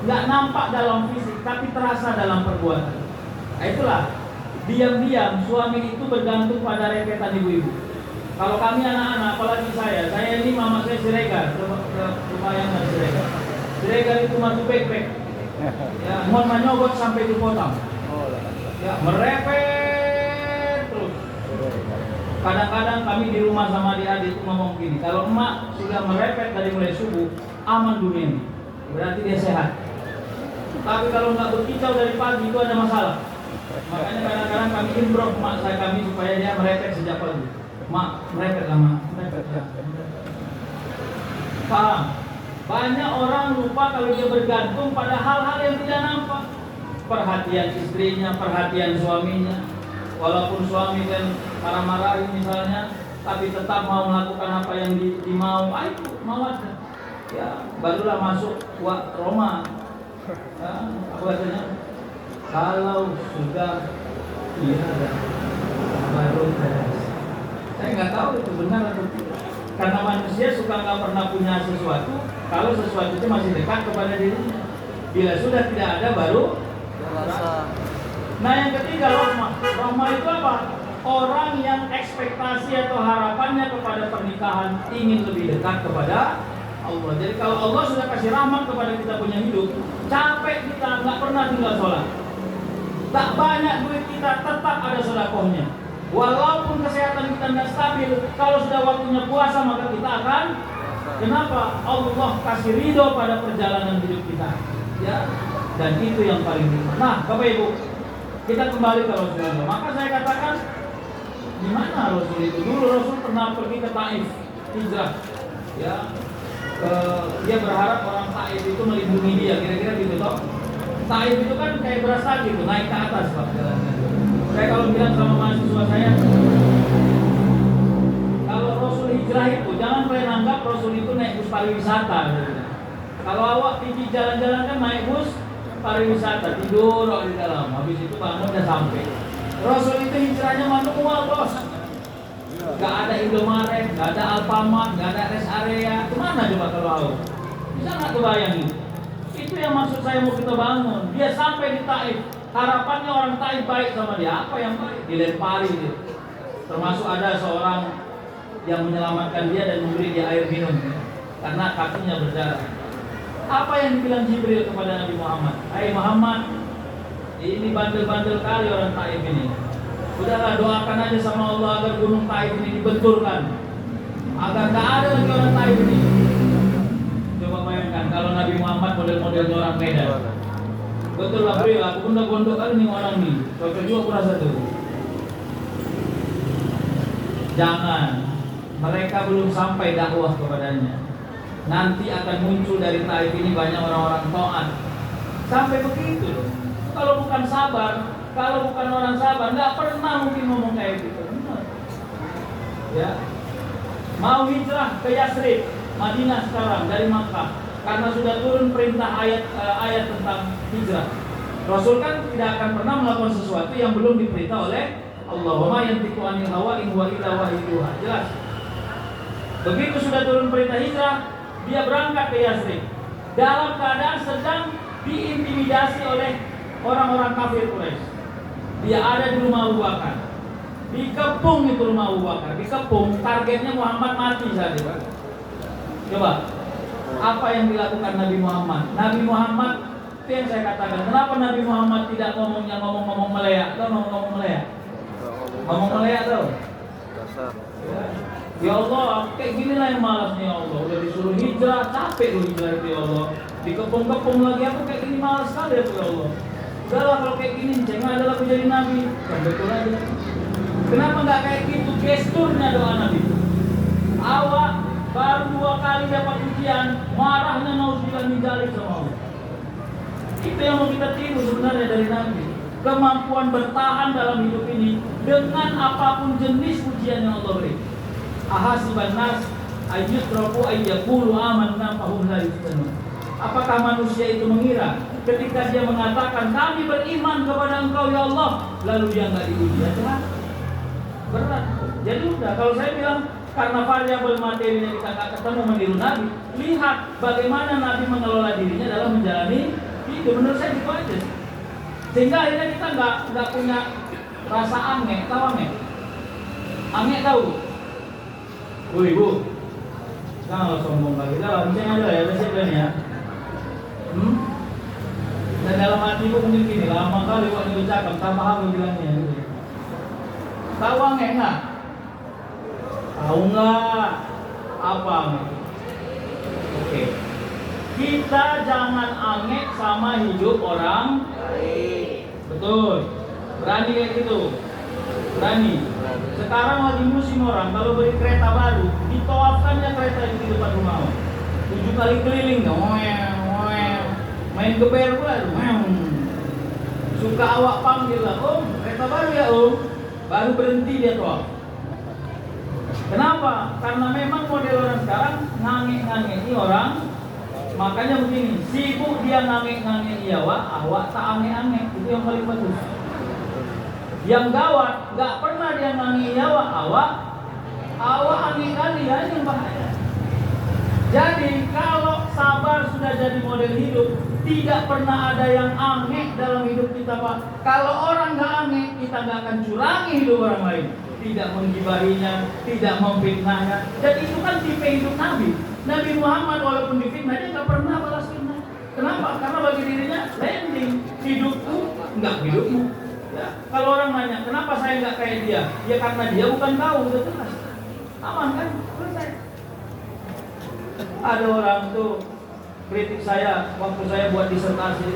nggak nampak dalam fisik, tapi terasa dalam perbuatan. Nah, itulah diam-diam suami itu bergantung pada repetan ibu-ibu. Kalau kami anak-anak, apalagi saya ini mama saya Siregar, lumayan Siregar. Siregar itu matu backpack. Ya, mohon menyogok sampai dipotong. Ya, merepet terus. Kadang-kadang kami di rumah sama adik-adik ngomong gini, kalau emak sudah merepet dari mulai subuh, aman dunia ini. Berarti dia sehat. Tapi kalau nggak berkicau dari pagi itu ada masalah. Makanya kadang-kadang kami imbrok mak saya kami supaya dia merepek sejak pagi. Mak, merepek lama, merepek. Paham? Banyak orang lupa kalau dia bergantung pada hal-hal yang tidak nampak. Perhatian istrinya, perhatian suaminya. Walaupun suami kan marah-marahin misalnya, tapi tetap mau melakukan apa yang dimau, itu mawaddah. Ya, barulah masuk Roma. Ya, apa katanya? Kalau sudah ada baru beres. Saya nggak tahu itu benar atau tidak. Karena manusia suka nggak pernah punya sesuatu kalau sesuatu itu masih dekat kepada dirinya. Bila sudah tidak ada baru Rasa. Nah yang ketiga rahmah. Rahmah itu apa? Orang yang ekspektasi atau harapannya kepada pernikahan ingin lebih dekat kepada Allah. Jadi kalau Allah sudah kasih rahmat kepada kita punya hidup, capek kita nggak pernah tinggal sholat, tak banyak duit kita tetap ada sedekahnya. Walaupun kesehatan kita tidak stabil, kalau sudah waktunya puasa maka kita akan. Kenapa? Allah kasih ridho pada perjalanan hidup kita. Ya, dan itu yang paling nikmat. Nah, Bapak Ibu, kita kembali ke Rasulullah. Maka saya katakan, di mana Rasul itu? Dulu Rasul pernah pergi ke Taif, hijrah. Ya, dia berharap orang Taif itu melindungi dia, kira-kira gitu toh. Taif itu kan kayak beras lagi tuh, naik ke atas Pak jalannya. Saya kalau bilang sama mahasiswa saya, kalau Rasul hijrah itu jangan kalian anggap Rasul itu naik bus pariwisata. Kalau awak pergi jalan-jalan kan naik bus pariwisata, tidur di dalam, habis itu bangun udah sampai. Rasul itu hijrahnya manual bos. Gak ada Indomaret, gak ada Alfamart, gak ada rest area. Kemana coba kalau awak? Bisa nggak kebayang itu? Itu yang maksud saya mau kita bangun. Dia sampai di Taif, harapannya orang Taif baik sama dia. Apa yang baik? Dilempari dia. Termasuk ada seorang yang menyelamatkan dia dan memberi dia air minum karena kakinya berdarah. Apa yang dibilang Jibril kepada Nabi Muhammad? Hai Muhammad, ini bandel-bandel kali orang Taif ini. Udahlah, doakan aja sama Allah agar gunung Taif ini dibenturkan, agar gak ada lagi orang Taif ini. Coba bayangkan kalau Nabi Muhammad model-modelnya orang Medan. Betul lah bro, aku pun udah gondok kali nih orang nih. Cocok juga aku rasa tuh. Jangan, mereka belum sampai dakwah kepadanya. Nanti akan muncul dari Taif ini banyak orang-orang taat. Sampai begitu loh. Kalau bukan sabar, kalau bukan orang sabar, nggak pernah mungkin ngomong kayak gitu. Ya, mau hijrah ke Yasrib, Madinah sekarang dari Makkah, karena sudah turun perintah ayat tentang hijrah. Rasul kan tidak akan pernah melakukan sesuatu yang belum diperintah oleh Allah. Wa ma yantiqu anil hawa in huwa illa wahyuha. Jelas. Begitu sudah turun perintah hijrah, dia berangkat ke Yasrib dalam keadaan sedang diintimidasi oleh orang-orang kafir Quraisy. Dia ada di rumah Abu Bakar, dikepung itu rumah Abu Bakar, dikepung, targetnya Muhammad mati saat itu. Coba, apa yang dilakukan Nabi Muhammad? Nabi Muhammad, itu yang saya katakan, kenapa Nabi Muhammad tidak ngomong-ngomong meleak? Tahu ngomong-ngomong meleak? Ngomong meleak tahu? Ya Allah, kayak gini lah yang malasnya ya Allah. Udah disuruh hijrah, capek loh hijrah itu ya Allah. Dikepung-kepung lagi, aku kayak gini malas sekali ya Allah. Udahlah kalau kayak gini, jangan adalah aku jadi nabi. Dan betul aja. Kenapa nggak kayak gitu gesturnya doa Nabi? Awak baru 2 kali dapat ujian, marahnya nauzubillah min dzalik sama Allah. Itu yang mau kita tiru sebenarnya dari Nabi. Kemampuan bertahan dalam hidup ini dengan apapun jenis ujian yang Allah beri. Ahasiban nas ayyutraku ayyaqulu amanna fahum la yuftanun. Apakah manusia itu mengira ketika dia mengatakan kami beriman kepada Engkau ya Allah, lalu dia enggak diuji? Ya, berat. Jadi udah, kalau saya bilang karena variabel materinya kita nggak ketemu meniru Nabi, lihat bagaimana Nabi mengelola dirinya dalam menjalani hidup. Menurut saya gitu aja. Sehingga akhirnya kita nggak punya rasa aneh. Tahu aneh? Aneh tahu? Bu ibu, janganlah sombong lagi. Dalam misalnya ada ya, besok ya. Dan dalam hati ibu mungkin gini, lama kali kok diucapkan, tak paham bilangnya. Tahu aneh nggak? Tahu nggak? Apa aneh? Oke. kita jangan anget sama hidup orang Baik. betul. Berani kayak gitu. Berani. Sekarang lagi musim orang kalau beli kereta baru, ditawafkannya kereta itu di depan rumah. 7 kali keliling dong. Main geber pula tuh. Suka awak panggil lah, Om, kereta baru ya Om. Baru berhenti dia tawaf. Kenapa? Karena memang model orang sekarang ngange-ngangeni orang. Makanya begini, sibuk dia ngange-ngangeni awak tak ange-ange. Itu yang paling bagus. Yang gawat, nggak pernah dia ngange awak ange-ange ya, ini yang bahaya. Jadi kalau sabar sudah jadi model hidup, tidak pernah ada yang aneh dalam hidup kita, Pak. Kalau orang nggak aneh, kita nggak akan curangi hidup orang lain. Tidak menggibahinya, tidak memfitnahnya. Dan itu kan tipe hidup Nabi. Nabi Muhammad walaupun difitnah, dia nggak pernah balas fitnah. Kenapa? Karena bagi dirinya landing, hidupku nggak hidupmu. Ya. Kalau orang nanya, kenapa saya nggak kayak dia? Ya karena dia bukan kau, udah jelas. Aman kan? Selesai. Ada orang tuh kritik saya waktu saya buat disertasi.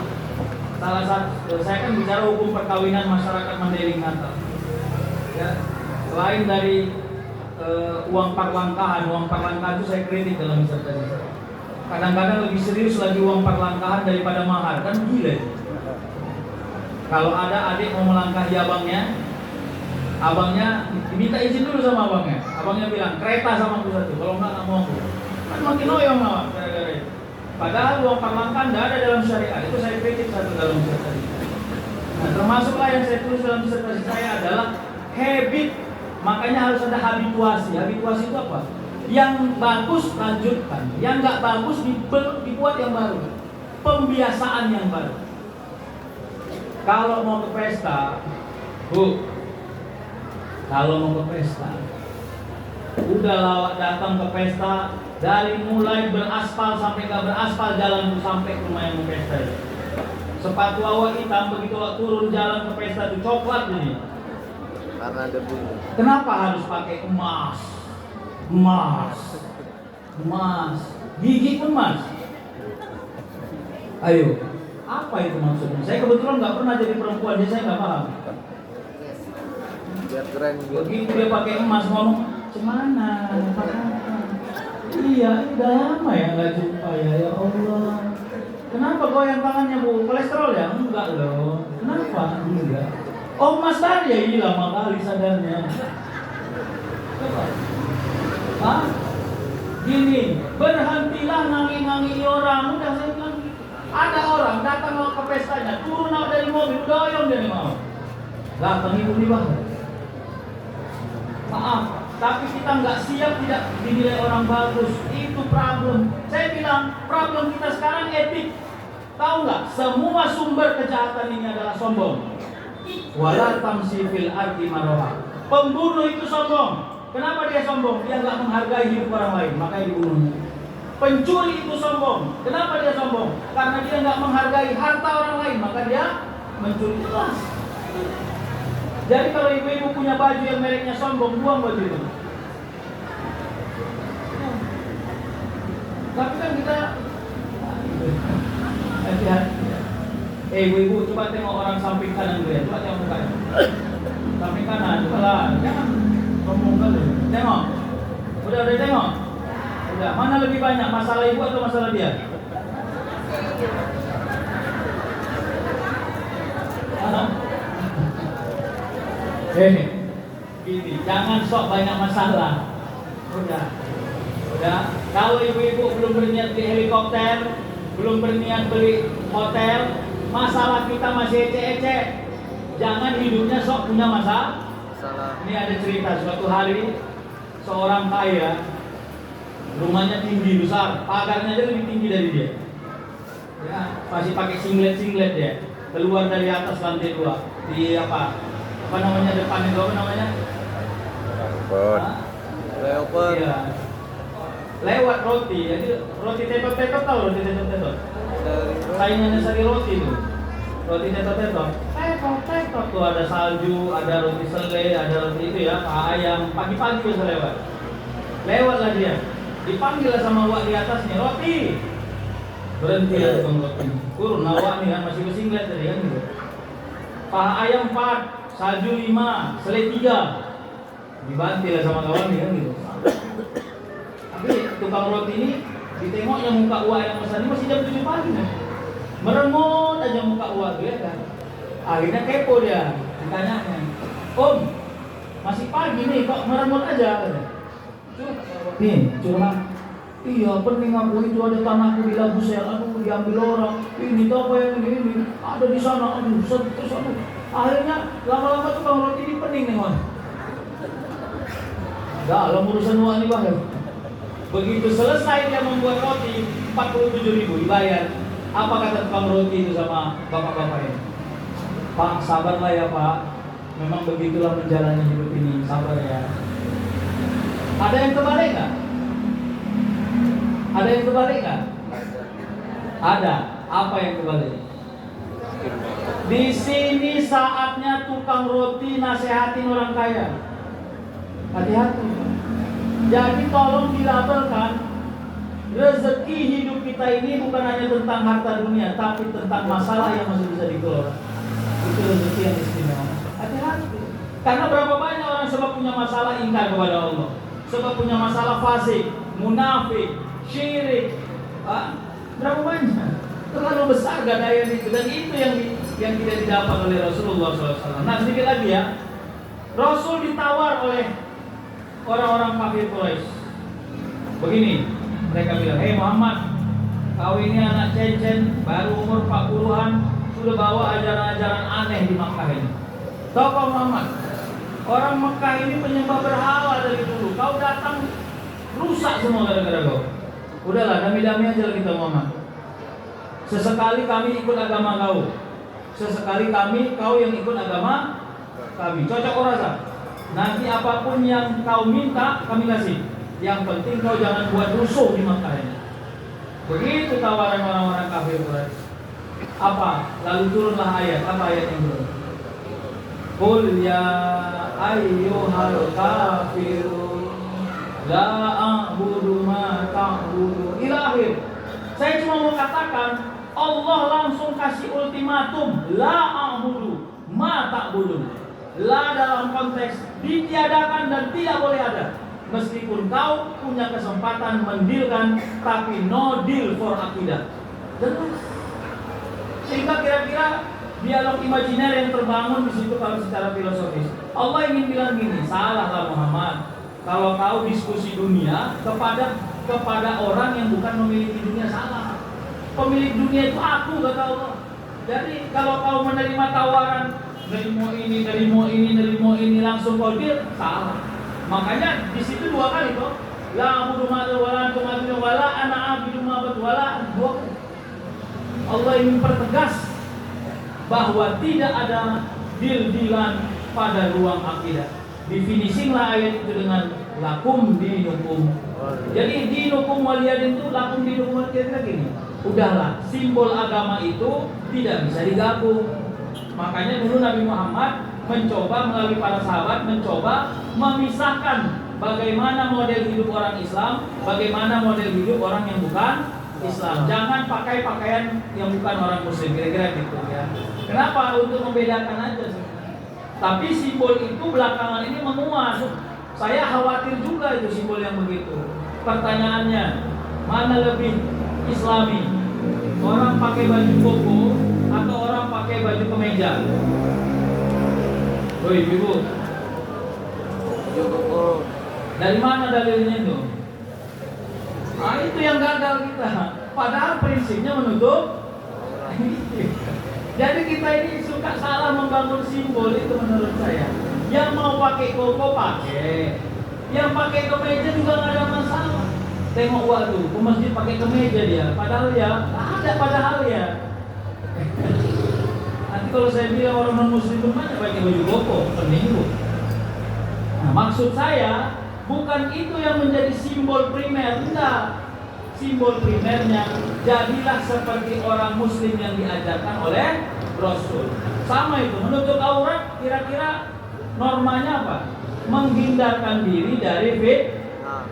Salah satu, saya kan bicara hukum perkawinan masyarakat Mandailing Natal. Ya, selain dari uang perlangkahan itu saya kritik dalam disertasi saya. Kadang-kadang lebih serius lagi uang perlangkahan daripada mahar, kan gila. Kalau ada adik mau melangkahi abangnya minta izin dulu sama abangnya bilang kereta sama aku satu, kalau nggak mau aku. Kan makin loyong lah gara-gara itu. Padahal uang perlangkahan tidak ada dalam syariat. Itu saya kritik satu dalam disertasi. Nah, termasuklah yang saya tulis dalam disertasi saya adalah habit. Makanya harus ada habituasi. Habituasi itu apa? Yang bagus lanjutkan, yang nggak bagus dibuat yang baru. Pembiasaan yang baru. Kalau mau ke pesta, Bu, kalau mau ke pesta, udah lawak datang ke pesta, dari mulai beraspal sampai gak beraspal jalan sampai ke rumah yang mau pesta itu. Sepatu awak hitam, begitu awak turun jalan ke pesta itu coklat ini. Karena debunya. Kenapa harus pakai emas? Gigi pun emas. Ayo, apa itu maksudnya? Saya kebetulan nggak pernah jadi perempuan, jadi saya nggak paham. Biar keren gitu. Begitu dia pakai emas ngomong, cemana? Iya, udah lama ya nggak jumpa ya Allah. Kenapa goyang tangannya Bu? Kolesterol ya? Enggak loh. Kenapa? Enggak. Oh Mas tadi ya, iya lama kali sadarnya. Coba. Hah? Gini, berhentilah ngangi-ngangi orang. Udah saya bilang gitu. Ada orang datang ke pestanya, turun dari mobil, doyong dia nih mau. Datang ibu di bawah. Maaf, tapi kita nggak siap tidak dinilai orang bagus. Itu problem. Saya bilang problem kita sekarang etik. Tahu nggak? Semua sumber kejahatan ini adalah sombong. Wala tamsi fil ardi maroha. Pembunuh itu sombong. Kenapa dia sombong? Dia nggak menghargai hidup orang lain, makanya dibunuhnya. Pencuri itu sombong. Kenapa dia sombong? Karena dia nggak menghargai harta orang lain, maka dia mencuri. Jelas. Jadi kalau ibu-ibu punya baju yang mereknya sombong, buang baju itu. Tapi kan kita hati-hati. Ibu-ibu coba tengok orang samping kanan gue, coba tengok mukanya. Samping kanan, coba lah, jangan sombong kali. Tengok, udah tengok. Udah, mana lebih banyak masalah ibu atau masalah dia? Gini, jangan sok banyak masalah. Udah. Kalau ibu-ibu belum berniat beli helikopter, belum berniat beli hotel, masalah kita masih ece-ece. Jangan hidupnya sok punya masalah. Ini ada cerita suatu hari seorang kaya, rumahnya tinggi besar, pagarnya aja lebih tinggi dari dia. Ya, masih pakai singlet ya. Keluar dari atas lantai 2 di apa namanya depan itu apa namanya? Leopard. Iya. Lewat roti, jadi roti tetot-tetot, tahu roti tetot-tetot? Saingannya sari roti itu. Roti tetot-tetot. Tetot tuh ada salju, ada roti selai, ada roti itu ya, ayam. Pagi-pagi bisa lewat. Lewatlah dia. Dipanggil sama wak di atasnya, roti. Berhenti ya tukang roti. Kurun nawak nih kan masih pusing lihat tadi kan gitu. Paha ayam 4, salju 5, selai 3. Dibanti lah sama kawan nih kan gitu. Tapi tukang roti ini ditengoknya muka uak yang besar ini masih jam 7 pagi nih. Meremut aja muka uak tuh ya kan. Akhirnya kepo dia, ditanyanya, Om, masih pagi nih kok meremut aja? Nih, curhat. Iya, pening aku itu ada tanahku di Labusel, aduh diambil orang. Ini tuh apa yang ini? Ada di sana, aduh, terus aduh. Akhirnya lama-lama tukang roti ini pening nih, Mon. Dalam urusan uang ini bahaya. Begitu selesai dia membuat roti 47.000 dibayar. Apa kata tukang roti itu sama bapak-bapak ini? Pak, sabarlah ya Pak. Memang begitulah menjalani hidup ini, sabar ya. Ada yang terbalik nggak? Ada yang terbalik nggak? Ada. Apa yang terbalik? Di sini saatnya tukang roti nasihatin orang kaya. Hati-hati. Jadi tolong dilabelkan rezeki hidup kita ini bukan hanya tentang harta dunia, tapi tentang masalah yang masih bisa dikelola. Itu rezeki yang istimewa. Hati-hati. Karena berapa banyak orang sebab punya masalah ingkar kepada Allah, sebab punya masalah fasik, munafik, syirik. Berapa banyak? Terlalu besar gadaian itu, dan itu yang tidak didapat oleh Rasulullah SAW. Nah sedikit lagi ya, Rasul ditawar oleh orang-orang kafir Quraisy. Begini, mereka bilang, hei Muhammad, kau ini anak cecen, baru umur 40-an, sudah bawa ajaran-ajaran aneh di Makkah ini. Tahu kau Muhammad, orang Makkah ini penyembah berhala dari dulu. Kau datang, rusak semua gara-gara kau. Udahlah, dami-dami aja kita Muhammad. Sesekali kami ikut agama kau, sesekali kau yang ikut agama kami. Cocok kau rasa? Nanti apapun yang kau minta kami kasih. Yang penting kau jangan buat rusuh di Makkah ini. Begitu tawaran orang-orang kafir Quraisy. Apa? Lalu turunlah ayat. Apa ayat yang turun? Qul ya ayyuhal kafirun la a'budu ma ta'budu. Ila akhir. Saya cuma mau katakan, Allah langsung kasih ultimatum, la a'budu ma ta'budu. La dalam konteks ditiadakan dan tidak boleh ada. Meskipun kau punya kesempatan mendilkan, tapi no deal for akidah. Sehingga kira-kira dialog imajiner yang terbangun di situ kalau secara filosofis. Allah ingin bilang gini, salahlah Muhammad kalau kau diskusi dunia kepada orang yang bukan memiliki dunia. Salah. Pemilik dunia itu aku, kata Allah. Jadi kalau kau menerima tawaran nerimo ini langsung kau deal, salah. Makanya di situ dua kali kok. La abudu ma'al wala antum wala ana abudu ma'al wala. Allah ingin pertegas bahwa tidak ada deal-dealan pada ruang akidah. Definisilah ayat itu dengan lakum dinukum. Jadi dinukum waliyadin itu lakum dinukum waliyadin gini. Udahlah, simbol agama itu tidak bisa digabung. Makanya dulu Nabi Muhammad mencoba melalui para sahabat memisahkan bagaimana model hidup orang Islam, bagaimana model hidup orang yang bukan Islam. Jangan pakai pakaian yang bukan orang Muslim, kira-kira gitu ya. Kenapa? Untuk membedakan aja sih. Tapi simbol itu belakangan ini menguat. Saya khawatir juga itu simbol yang begitu. Pertanyaannya, mana lebih Islami? Orang pakai baju koko atau orang pakai baju kemeja? Woi, ibu. Dari mana dalilnya itu? Nah, itu yang gagal kita. Padahal prinsipnya menutup. Jadi kita ini suka salah membangun simbol itu menurut saya. Yang mau pakai koko pakai, yang pakai kemeja juga nggak ada masalah. Tengok waduh, ke masjid pakai kemeja dia. Padahal ya ada padahal ya. Nanti kalau saya bilang orang non muslim mana pakai baju koko seminggu. Nah, maksud saya bukan itu yang menjadi simbol primer, enggak. Simbol primernya jadilah seperti orang muslim yang diajarkan oleh Rasul. Sama itu, menutup aurat kira-kira normanya apa? Menghindarkan diri dari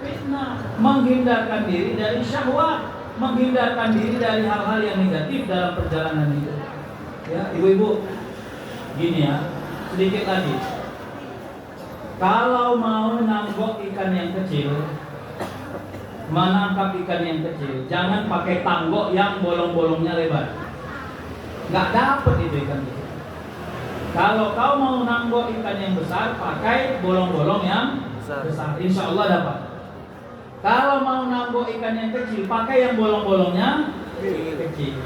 fitnah, menghindarkan diri dari syahwat. menghindarkan diri dari hal-hal yang negatif dalam perjalanan hidup. Ya, ibu-ibu, gini ya, sedikit lagi. Kalau mau nanggok ikan yang kecil, menangkap ikan yang kecil, jangan pakai tanggok yang bolong-bolongnya lebar. Nggak dapet itu ikan kecil. Kalau kau mau nanggok ikan yang besar, pakai bolong-bolong yang besar. Insya Allah dapat. Kalau mau nanggok ikan yang kecil, pakai yang bolong-bolongnya kecil.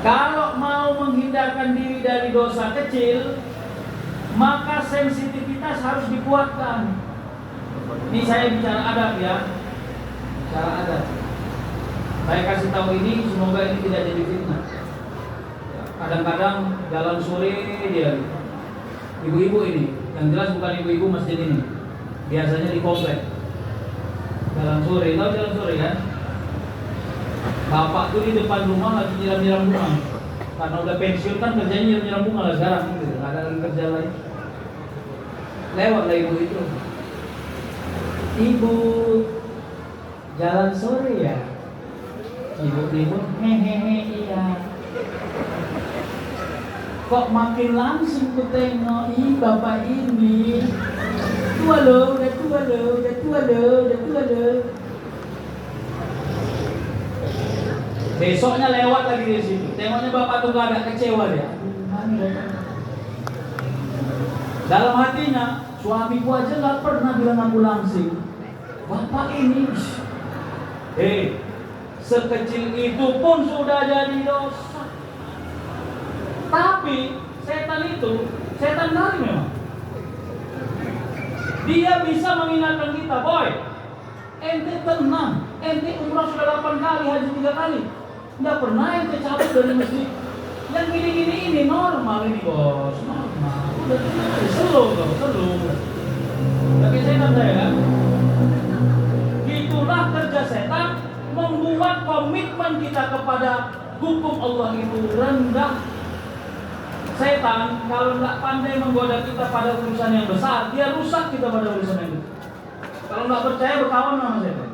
Kalau mau menghindarkan diri dari dosa kecil, maka sensitivitas harus dikuatkan. Ini saya bicara adab ya. Bicara adab. Saya kasih tahu ini, semoga ini tidak jadi fitnah. Kadang-kadang jalan sore dia, ibu-ibu ini, yang jelas bukan ibu-ibu masjid ini, biasanya di komplek. Jalan sore, tahu jalan sore kan? Bapak tuh di depan rumah lagi nyiram-nyiram bunga. Karena udah pensiun kan kerjanya nyiram-nyiram bunga lah sekarang, gitu. Nggak ada lagi kerja lain. Lewat lah ibu itu. Ibu, jalan sore ya? Ibu-ibu, hehehe iya. Kok makin langsing ku tengok, ih bapak ini tua loh, udah tua loh, udah tua loh, udah tua loh. Besoknya lewat lagi di situ, tengoknya bapak tuh gak ada, kecewa dia. Dalam hatinya, suamiku aja gak pernah bilang aku langsing. Bapak ini, sekecil itu pun sudah jadi dosa. Tapi setan itu, setan kali memang. Dia bisa mengingatkan kita, boy, ente tenang, ente umrah sudah 8 kali, haji 3 kali, nggak pernah ente cabut dari masjid. Yang gini-gini ini normal ini bos, normal. Udah slow. Tapi setan saya kan, itulah kerja setan, membuat komitmen kita kepada hukum Allah itu rendah. Setan kalau nggak pandai menggoda kita pada urusan yang besar, dia rusak kita pada urusan yang besar. Kalau nggak percaya berkawan sama setan.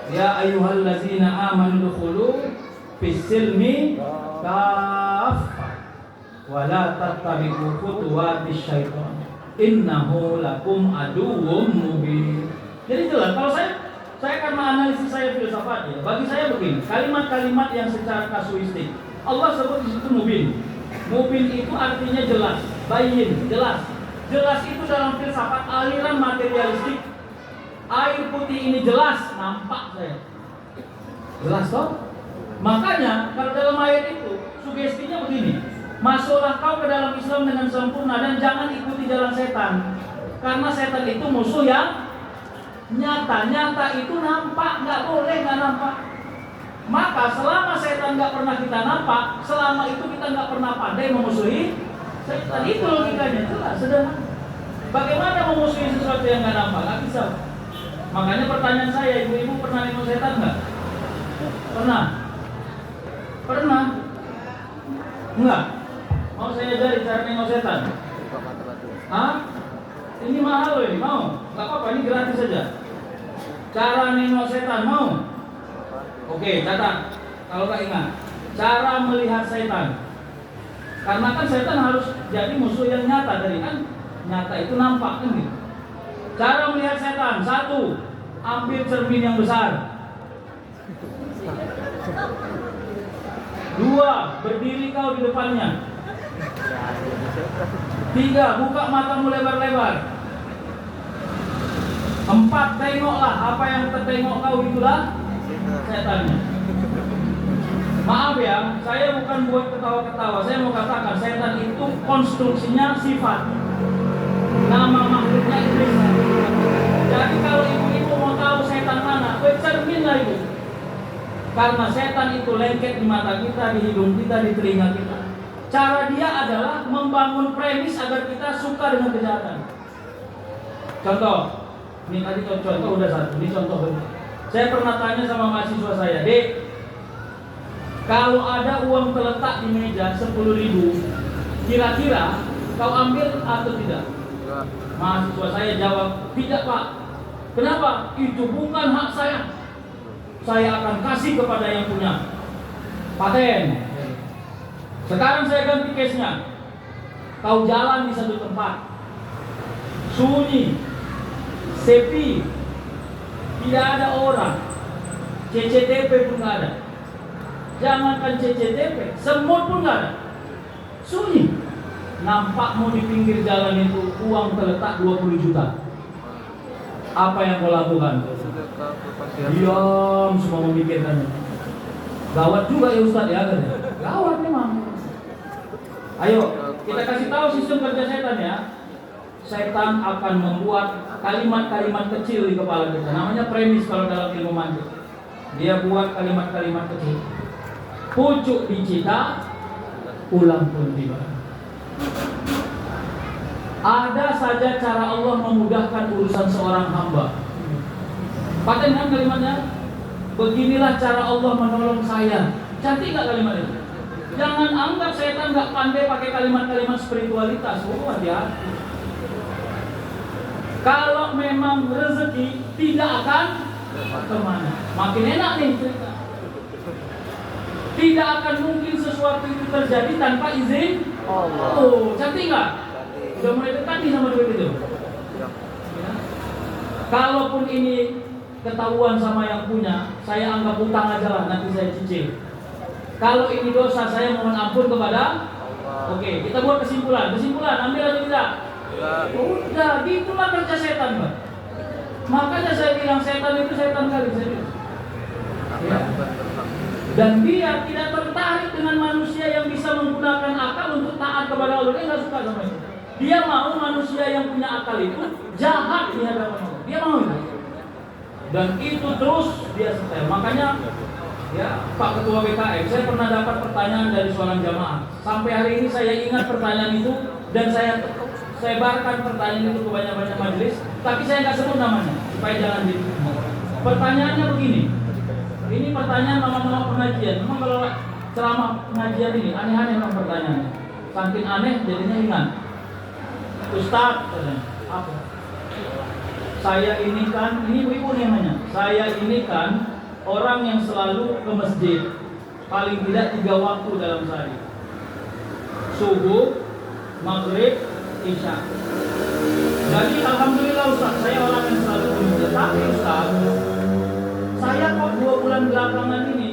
Ya ayyuhallazina amanu dukhulu fis-silmi kaffah wa la tattabi'u khutuwatis syaitan innahu lakum aduwwum mubin. Jadi jelas kalau saya karena analisis saya filsafat ya, bagi saya begini, kalimat-kalimat yang secara kasuistik Allah sebut di situ mubin. Mubin itu artinya jelas, bayin, jelas. Jelas itu dalam filsafat aliran materialistik. Air putih ini jelas, nampak saya. Jelas toh? Makanya kalau dalam ayat itu sugestinya begini. Masuklah kau ke dalam Islam dengan sempurna dan jangan ikuti jalan setan. Karena setan itu musuh yang nyata. Nyata itu nampak, nggak boleh nggak nampak. Maka selama setan nggak pernah kita nampak, selama itu kita nggak pernah pandai memusuhi setan. Itu logikanya, jelas, sederhana. Bagaimana memusuhi sesuatu yang nggak nampak? Nggak bisa. Makanya pertanyaan saya, ibu-ibu pernah nengok setan nggak? Pernah? Pernah? Enggak? Mau saya ajari cara nengok setan? Hah? Ini mahal loh ini, mau? Nggak apa-apa, ini gratis saja. Cara nengok setan, mau? Oke, catat. Kalau nggak ingat, cara melihat setan. Karena kan setan harus jadi musuh yang nyata tadi kan. Nyata itu nampak kan gitu. Cara melihat setan, 1, ambil cermin yang besar. 2, berdiri kau di depannya. 3, buka matamu lebar-lebar. 4, tengoklah apa yang tertengok kau itulah setannya. Maaf ya, saya bukan buat ketawa-ketawa. Saya mau katakan setan itu konstruksinya sifat. Nama makhluknya iblis. Jadi kalau ibu-ibu mau tahu setan mana, cerminlah ibu. Karena setan itu lengket di mata kita, di hidung kita, di telinga kita. Cara dia adalah membangun premis agar kita suka dengan kejahatan. Contoh, ini tadi contoh udah satu, ini contoh kedua. Saya pernah tanya sama mahasiswa saya, Dek, kalau ada uang terletak di meja 10.000, kira-kira kau ambil atau tidak? Mahasiswa saya jawab, tidak Pak. Kenapa? Itu bukan hak saya. saya akan kasih kepada yang punya paten. Sekarang saya ganti case-nya. Kau jalan di satu tempat, sunyi, sepi, tidak ada orang, CCTV pun nggak ada. Jangankan CCTV, semut pun nggak ada, sunyi. Nampakmu di pinggir jalan itu uang terletak 20 juta. Apa yang kau lakukan? Diam, semua memikirkannya. Gawat juga ya Ustaz ya, gawat memang. Ayo, kita kasih tahu sistem kerja setan ya. Setan akan membuat kalimat-kalimat kecil di kepala kita. Namanya premis kalau dalam ilmu mantik. Dia buat kalimat-kalimat kecil. Pucuk dicita, ulang pun tiba. Ada saja cara Allah memudahkan urusan seorang hamba. Paten kan kalimatnya? Beginilah cara Allah menolong saya. Cantik nggak kalimat itu? Jangan anggap setan nggak pandai pakai kalimat-kalimat spiritualitas. Oh, hati-hati. Kalau memang rezeki tidak akan kemana. Makin enak nih cerita. Tidak akan mungkin sesuatu itu terjadi tanpa izin Allah. Oh, cantik nggak? Udah mulai dekat nih sama duit itu. Ya. Kalaupun ini ketahuan sama yang punya, saya anggap utang aja lah, nanti saya cicil. Kalau ini dosa, saya mohon ampun kepada Allah. Oke, kita buat kesimpulan. Kesimpulan, ambil atau tidak? Udah, gitulah kerja setan, Pak. Makanya saya bilang setan itu setan kali, saya bilang. Ya. Dan dia tidak tertarik dengan manusia yang bisa menggunakan akal untuk taat kepada Allah. Dia nggak suka sama itu. Dia mau manusia yang punya akal itu jahat di hadapan Allah. Dia mau itu. Dan itu terus dia setel. Makanya ya Pak Ketua BKM, saya pernah dapat pertanyaan dari seorang jamaah. Sampai hari ini saya ingat pertanyaan itu dan saya sebarkan pertanyaan itu ke banyak-banyak majelis. Tapi saya nggak sebut namanya supaya jangan di. Pertanyaannya begini. Ini pertanyaan mama-mama pengajian. Memang kalau ceramah pengajian ini aneh-aneh memang pertanyaannya. Saking aneh jadinya ingat. Ustaz, apa? Saya ini kan, ini ibu namanya. Saya ini kan orang yang selalu ke masjid paling tidak 3 waktu dalam sehari. Subuh, maghrib, isya. Jadi alhamdulillah Ustaz, saya orang yang selalu ke masjid. Tapi Ustaz, saya kok 2 bulan belakangan ini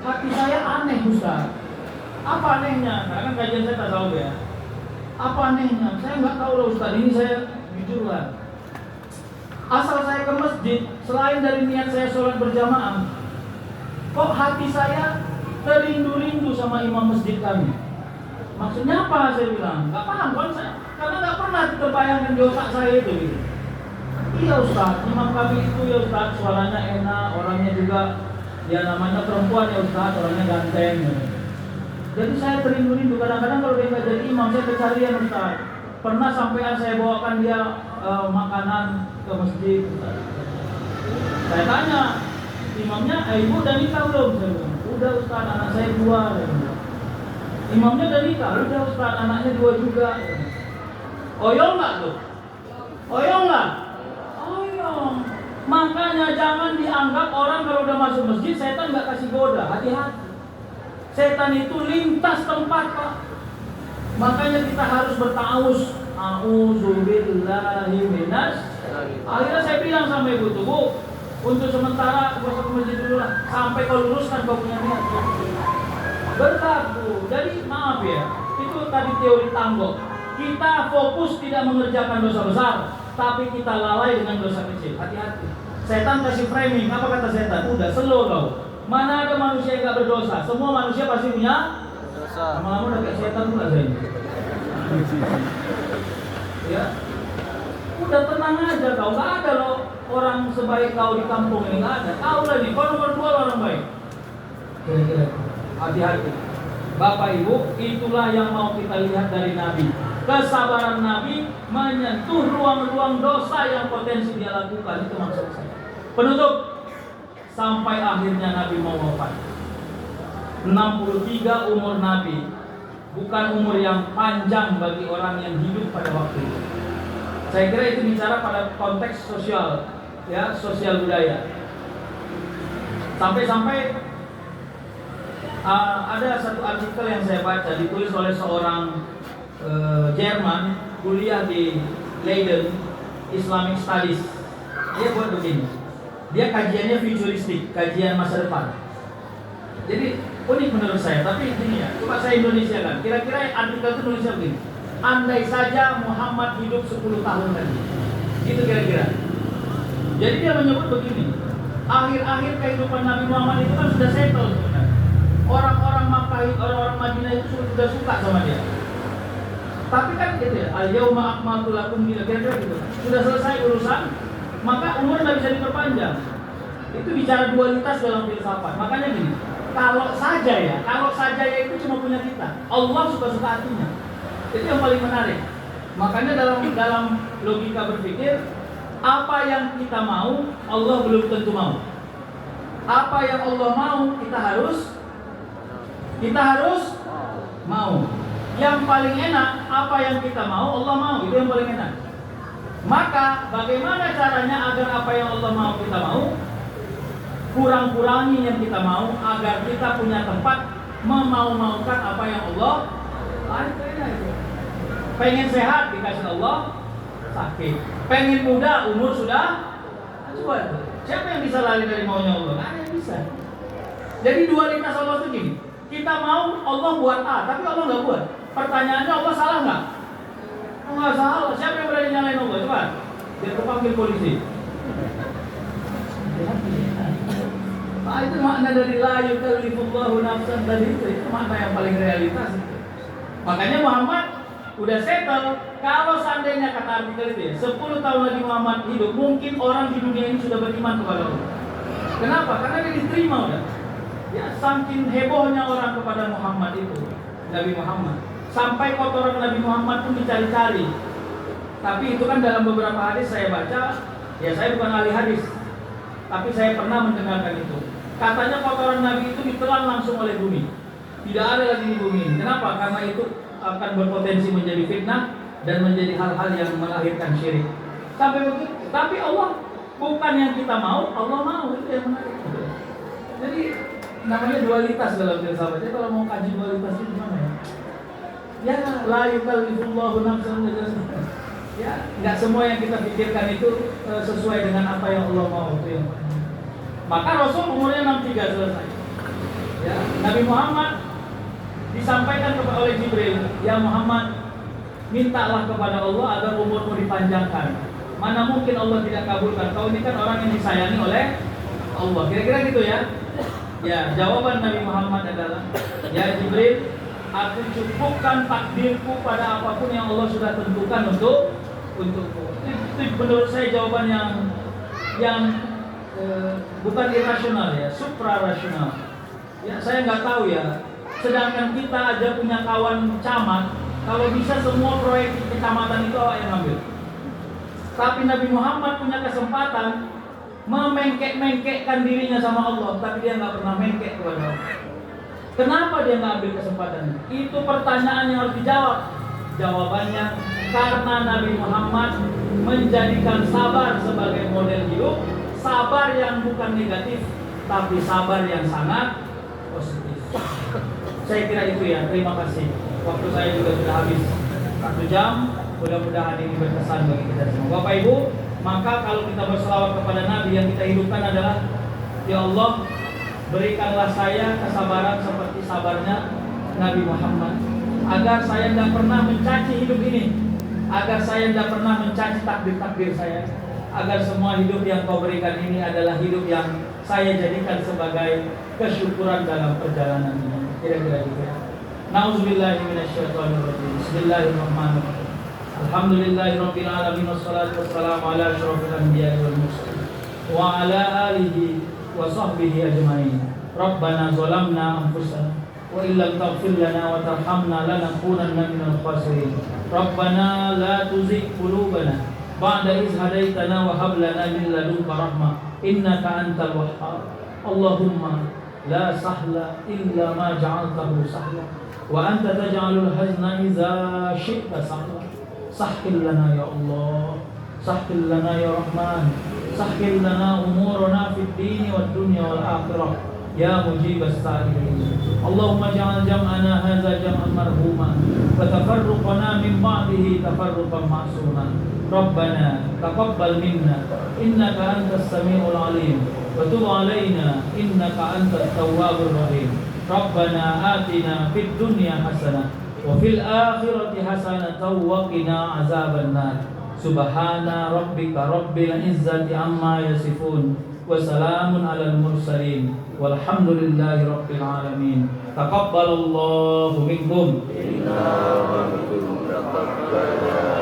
hati saya aneh Ustaz. Apa anehnya? Karena kan kajian saya tak tahu ya. Apa anehnya? Saya nggak tahu loh Ustaz. Ini saya jujur lah. Asal saya ke masjid, selain dari niat saya sholat berjamaah, kok hati saya terindu-rindu sama imam masjid kami. Maksudnya apa? Saya bilang nggak paham kan saya, karena nggak pernah terbayangkan di otak saya itu. Gitu. Iya Ustaz, imam kami itu ya Ustaz, suaranya enak, orangnya juga ya namanya perempuan ya Ustaz, orangnya ganteng. Ya. Jadi saya terindu-rindu, kadang-kadang kalau dia nggak jadi imam, saya kecarian Ustaz. Pernah sampean saya bawakan dia makanan ke masjid. Ustaz. Saya tanya, imamnya, ibu udah nikah belum? Saya bilang, udah Ustaz, anak saya 2. Imamnya udah nikah, udah Ustaz, anaknya 2 juga. Oyong nggak tuh? Oyong nggak? Oyong. Makanya jangan dianggap orang kalau udah masuk masjid, setan nggak kasih goda, hati-hati. Setan itu lintas tempat Pak. Makanya kita harus bertaus. A'udzubillahi minas. Akhirnya saya bilang sama ibu tuh, Bu, untuk sementara gua ke masjid dulu lah, sampai kau luruskan kau punya niat. Berlaku. Jadi maaf ya, itu tadi teori tangguh. Kita fokus tidak mengerjakan dosa besar, tapi kita lalai dengan dosa kecil. Hati-hati. Setan kasih framing. Apa kata setan? Udah slow kau. Mana ada manusia yang nggak berdosa? Semua manusia pasti punya dosa. Lama-lama udah kayak setan pula saya. Ya, udah tenang aja kau. Nggak ada loh orang sebaik kau di kampung ini, nggak ada. Kau lah nih, kau nomor 2 orang baik. Kira-kira. Hati-hati. Bapak Ibu, itulah yang mau kita lihat dari Nabi. Kesabaran Nabi menyentuh ruang-ruang dosa yang potensi dia lakukan. Itu maksud saya. Penutup. Sampai akhirnya Nabi mau wafat. 63 umur Nabi. Bukan umur yang panjang bagi orang yang hidup pada waktu itu. Saya kira itu bicara pada konteks sosial, ya, sosial budaya. Sampai-sampai ada satu artikel yang saya baca ditulis oleh seorang Jerman, kuliah di Leiden Islamic Studies. Dia buat begini. Dia kajiannya futuristik, kajian masa depan. Jadi unik menurut saya, tapi ini ya, coba saya Indonesia kan. Kira-kira artikel itu nulisnya begini. Andai saja Muhammad hidup 10 tahun lagi. Gitu kira-kira. Jadi dia menyebut begini. Akhir-akhir kehidupan Nabi Muhammad itu kan sudah settle sebenarnya. Orang-orang Makkah, orang-orang Madinah itu sudah suka sama dia. Tapi kan gitu ya, al-yauma akmaltu lakum dinakum, kira-kira gitu. Sudah selesai urusan, maka umur tidak bisa diperpanjang. Itu bicara dualitas dalam filsafat. Makanya gini, kalau saja ya itu cuma punya kita. Allah suka-suka hatinya. Itu yang paling menarik. Makanya dalam logika berpikir, apa yang kita mau, Allah belum tentu mau. Apa yang Allah mau, kita harus mau. Yang paling enak, apa yang kita mau, Allah mau. Itu yang paling enak. Maka bagaimana caranya agar apa yang Allah mau kita mau, kurang-kurangi yang kita mau, agar kita punya tempat memau-maukan apa yang Allah itu. Pengen sehat, dikasih Allah sakit. Pengen muda, umur sudah tua. Siapa yang bisa lari dari maunya Allah? Nggak ada yang bisa. Jadi dualitas Allah itu gini. Kita mau Allah buat A, tapi Allah nggak buat. Pertanyaannya, Allah salah nggak? Nggak salah. Siapa yang berani nyalain Allah? Coba. Dia terpanggil polisi. Nah, itu makna dari la yukallifullahu nafsan tadi itu makna yang paling realitas. Makanya Muhammad udah settle. Kalau seandainya kata artikel itu ya, 10 tahun lagi Muhammad hidup, mungkin orang di dunia ini sudah beriman kepada Allah. Kenapa? Karena dia diterima udah. Ya, saking hebohnya orang kepada Muhammad itu, Nabi Muhammad. Sampai kotoran Nabi Muhammad pun dicari-cari. Tapi itu kan dalam beberapa hadis saya baca, ya saya bukan ahli hadis, tapi saya pernah mendengarkan itu. Katanya kotoran Nabi itu ditelan langsung oleh bumi. Tidak ada lagi di bumi ini. Kenapa? Karena itu akan berpotensi menjadi fitnah dan menjadi hal-hal yang melahirkan syirik. Sampai begitu. Tapi Allah bukan yang kita mau, Allah mau. Itu yang menarik. Jadi namanya dualitas dalam filsafat. Jadi kalau mau kaji dualitas itu gimana ya? Ya, la yukallifullahu nafsan illa wus'aha. Ya, nggak semua yang kita pikirkan itu sesuai dengan apa yang Allah mau. Itu yang maka Rasul umurnya 63 selesai. Ya, Nabi Muhammad disampaikan oleh Jibril, ya Muhammad, mintalah kepada Allah agar umurmu dipanjangkan. Mana mungkin Allah tidak kabulkan? Kau ini kan orang yang disayangi oleh Allah. Kira-kira gitu ya. Ya, jawaban Nabi Muhammad adalah, ya Jibril, aku cukupkan takdirku pada apapun yang Allah sudah tentukan untukku. Itu menurut saya jawaban yang bukan irasional ya, suprarasional. Ya, saya nggak tahu ya. Sedangkan kita aja punya kawan camat, kalau bisa semua proyek di kecamatan itu awak yang ambil. Tapi Nabi Muhammad punya kesempatan memengkek-mengkekkan dirinya sama Allah, tapi dia nggak pernah mengkek kepada Allah. Kenapa dia nggak ambil kesempatan? Itu pertanyaan yang harus dijawab. Jawabannya, karena Nabi Muhammad menjadikan sabar sebagai model hidup. Sabar yang bukan negatif, tapi sabar yang sangat positif. Saya kira itu ya, terima kasih. Waktu saya juga sudah habis 1 jam. Mudah-mudahan ini berkesan bagi kita semua. Bapak Ibu, maka kalau kita berselawat kepada Nabi, yang kita hidupkan adalah, ya Allah, berikanlah saya kesabaran seperti sabarnya Nabi Muhammad, agar saya tidak pernah mencaci hidup ini, agar saya tidak pernah mencaci takdir-takdir saya, agar semua hidup yang Kau berikan ini adalah hidup yang saya jadikan sebagai kesyukuran dalam perjalanan ini. Kira-kira gitu ya. Nauzubillahi minasyaitonirrajim. Bismillahirrahmanirrahim. Alhamdulillahirabbil alamin wassalatu wassalamu ala asyrofil anbiya'i wal mursalin wa ala alihi wa sahbihi ajmain. Rabbana zalamna anfusana wa illam taghfir lana wa tarhamna lanakunanna minal khasirin. Rabbana la tuzigh qulubana ba'da idh hadaitana wa hab lana min ladunka rahmah innaka antal wahhab. Allahumma la sahla illa ma ja'altahu sahla wa anta taj'alul hazna idza syi'ta sahla. Sahhil lana ya Allah, sahhil lana ya Rahman, سهل لنا أمورنا في الدين والدنيا والآخرة يا مجيب السائلين اللهم اجعل جمعنا هذا جمعا مرحوما وتفرقنا من بعده تفرقا معصوما ربنا تقبل منا إنك أنت السميع العليم وتب علينا إنك أنت التواب الرحيم ربنا آتنا في الدنيا حسنة وفي الآخرة حسنة وقنا عذاب النار سبحان ربك رب العزة عما يصفون وسلام على المرسلين والحمد لله رب العالمين تقبل الله منكم إنا ومنكم تقبل